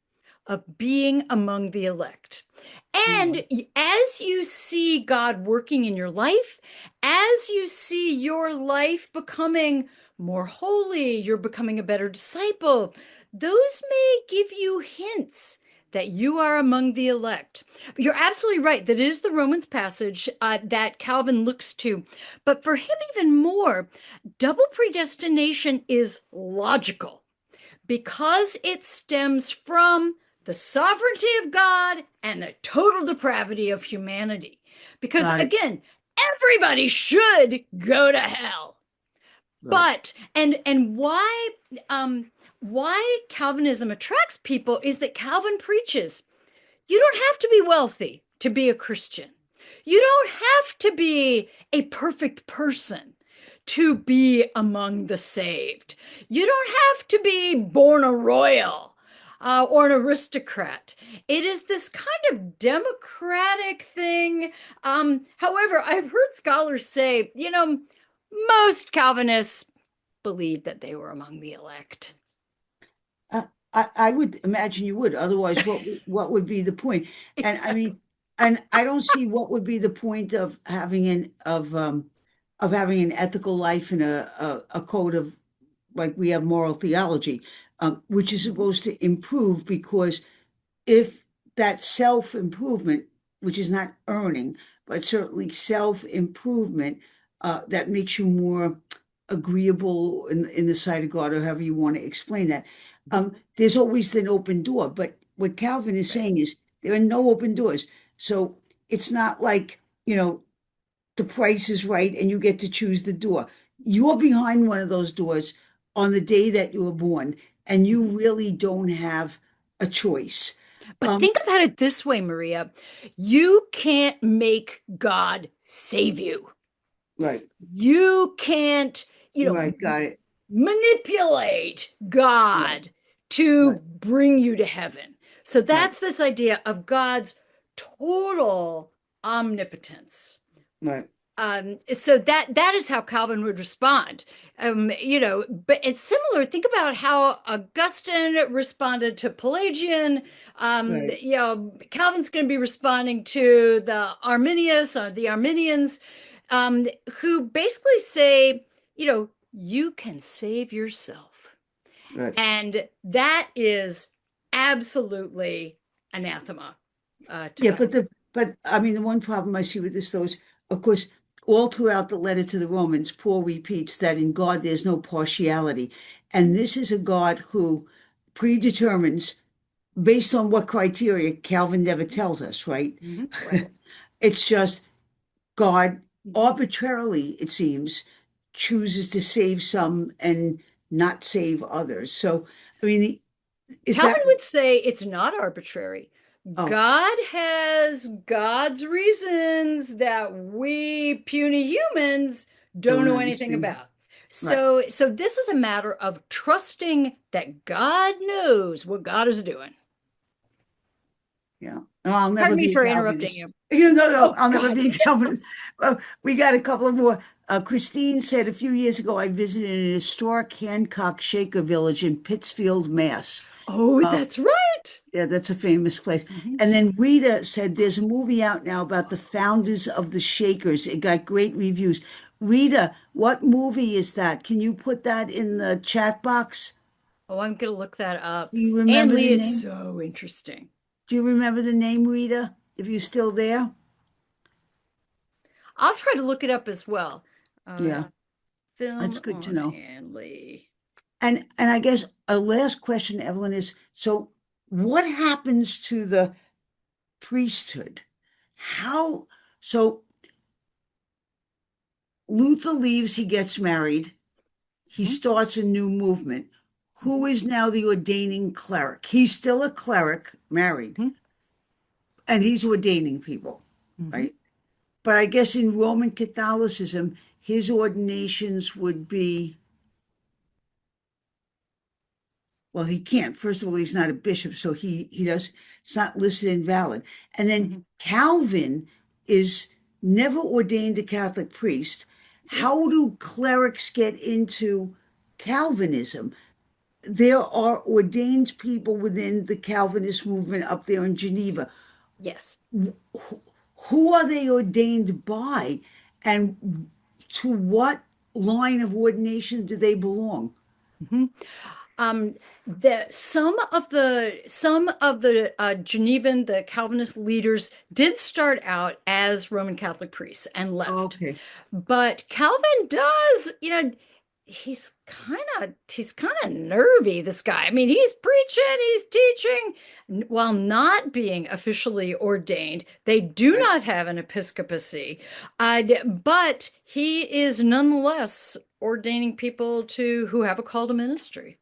of being among the elect. Mm. And as you see God working in your life, as you see your life becoming more holy, you're becoming a better disciple, those may give you hints that you are among the elect. You're absolutely right that it is the Romans passage that Calvin looks to. But for him, even more, double predestination is logical because it stems from the sovereignty of God and the total depravity of humanity. Because Got it. again, everybody should go to hell. Right. But why Calvinism attracts people is that Calvin preaches you don't have to be wealthy to be a Christian. You don't have to be a perfect person to be among the saved. You don't have to be born a royal or an aristocrat. It is this kind of democratic thing. However, I've heard scholars say, most Calvinists believe that they were among the elect. Uh, I would imagine you would. Otherwise, what would be the point? And I Exactly. mean, and I don't see what would be the point of having an ethical life and a code of, like we have moral theology, which is Mhm. supposed to improve, because if that self improvement, which is not earning, but certainly self improvement, that makes you more agreeable in the sight of God, or however you want to explain that. There's always an open door. But what Calvin is Right. saying is there are no open doors. So it's not like, the price is right and you get to choose the door. You're behind one of those doors on the day that you were born, and you Mhm. really don't have a choice. But Um, think about it this way, Maria. You can't make God save you. right, You can't, you know, right, got it. manipulate Right, God to right, bring you to heaven. So right, that's this idea of God's total omnipotence. right. So that is how Calvin would respond. But it's similar. Think about how Augustine responded to Pelagian. Right. Calvin's going to be responding to the Arminius or the Arminians, who basically say, you can save yourself, Right. and that is absolutely anathema to Yeah, God. but I mean, the one problem I see with this though is, of course, all throughout the letter to the Romans, Paul repeats that in God there's no partiality. And this is a God who predetermines based on what criteria. Calvin never tells us, right? Mhm. Right. It's just God. Mhm. arbitrarily, it seems, chooses to save some and not save others. So, I mean, is that, Calvin would say it's not arbitrary. oh, God has God's reasons that we puny humans don't don't know anything understand. about. Right. So this is a matter of trusting that God knows what God is doing. Yeah. No, I'll never Pardon me be a for interrupting Calvinist. you. No, Oh I'll never God. be a Calvinist. We got a couple of more. Christine said a few years ago I visited an historic Hancock Shaker village in Pittsfield, Mass. Oh, Uh, that's right. yeah, that's a famous place. Mhm. And then Rita said there's a movie out now about the founders of the Shakers. It got great reviews. Rita, what movie is that? Can you put that in the chat box? Oh, I'm gonna look that up. Do you Anne remember the Lee is name? so interesting. Do you remember the name, Rita? If you're still there? I'll try to look it up as well. Yeah, that's Film good to on know. Anne Lee. And I guess a last question, Evelyn, is so what happens to the priesthood? How so Luther leaves, he gets married, he Mhm. starts a new movement. Who is now the ordaining cleric? He's still a cleric, married, Mhm. and he's ordaining people, Mhm. right? But I guess in Roman Catholicism, his ordinations would be, well, he can't. First of all, he's not a bishop, so he does, it's not listed invalid. And then Mhm. Calvin is never ordained a Catholic priest. Yep. How do clerics get into Calvinism? There are ordained people within the Calvinist movement up there in Geneva. Yes. Who are they ordained by, and to what line of ordination do they belong? Mhm. Um, some of the Genevan, the Calvinist leaders, did start out as Roman Catholic priests and left. Okay, But Calvin does, he's kind of nervy, this guy. I mean, he's preaching, he's teaching while not being officially ordained. They do right, not have an episcopacy, but he is nonetheless ordaining people to who have a call to ministry.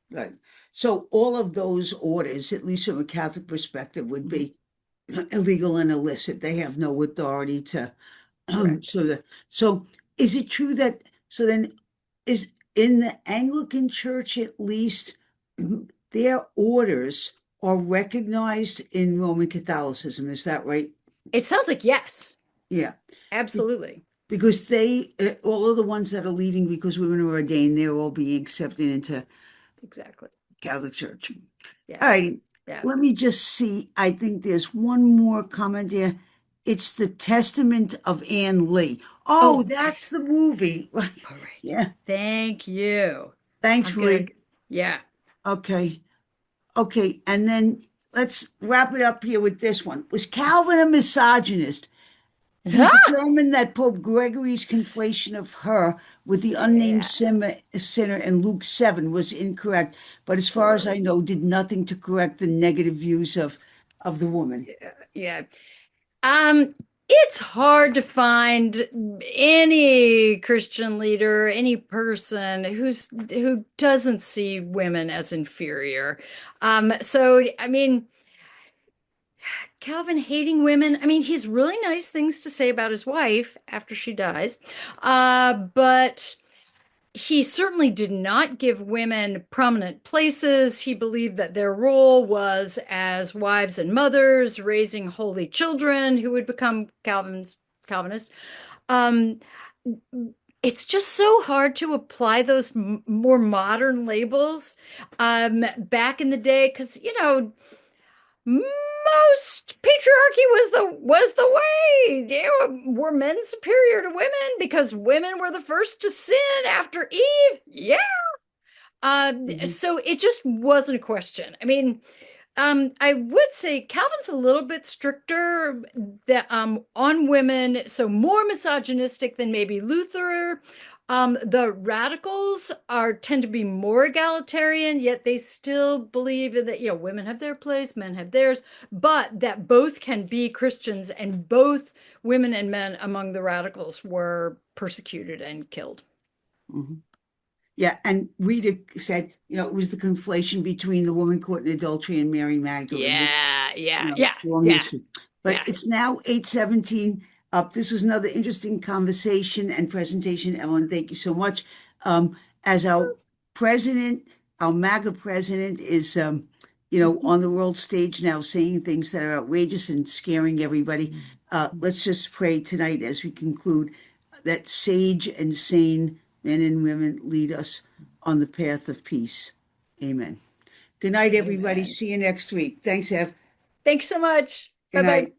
right. So all of those orders, at least from a Catholic perspective, would Mhm. be illegal and illicit. They have no authority to Correct. so is it true that so then is in the Anglican Church at least their orders are recognized in Roman Catholicism? Is that right? It sounds like yes, Yeah. Be- absolutely. Because they all of the ones that are leaving because women are ordained, they're all being accepted into Exactly. Catholic Church. Yeah. All right. Yeah. Let me just see. I think there's one more comment here. It's the Testament of Anne Lee. Oh, Oh, that's the movie. all right. Yeah. Thank you. Thanks, I'm gonna, Marie. yeah. Okay. Okay. And then let's wrap it up here with this one. Was Calvin a misogynist? He Ah! determined that Pope Gregory's conflation of her with the unnamed Yeah. sinner in Luke 7 was incorrect, but as far as I know, did nothing to correct the negative views of the woman. Yeah. Yeah. It's hard to find any Christian leader, any person who doesn't see women as inferior. So I mean, Calvin hating women. I mean, he's really nice things to say about his wife after she dies. But he certainly did not give women prominent places. He believed that their role was as wives and mothers, raising holy children who would become Calvinists. Um, it's just so hard to apply those more modern labels back in the day because most patriarchy was the way. Were men superior to women because women were the first to sin after Eve? Yeah. Mhm. So it just wasn't a question. I mean, I would say Calvin's a little bit stricter that on women, so more misogynistic than maybe Luther. The radicals are tend to be more egalitarian, yet they still believe that, women have their place, men have theirs, but that both can be Christians, and both women and men among the radicals were persecuted and killed. Mhm. Yeah, and Rita said, it was the conflation between the woman caught in adultery and Mary Magdalene, which, Yeah, yeah, yeah, long yeah, history. But yeah. it's now 8:17 up. This was another interesting conversation and presentation, Ellen. Thank you so much. As our president, our MAGA president is, on the world stage now saying things that are outrageous and scaring everybody. Let's just pray tonight as we conclude that sage and sane men and women lead us on the path of peace. Amen. Good night, everybody. Amen. See you next week. Thanks, Ev. Thanks so much. Good Bye bye. night.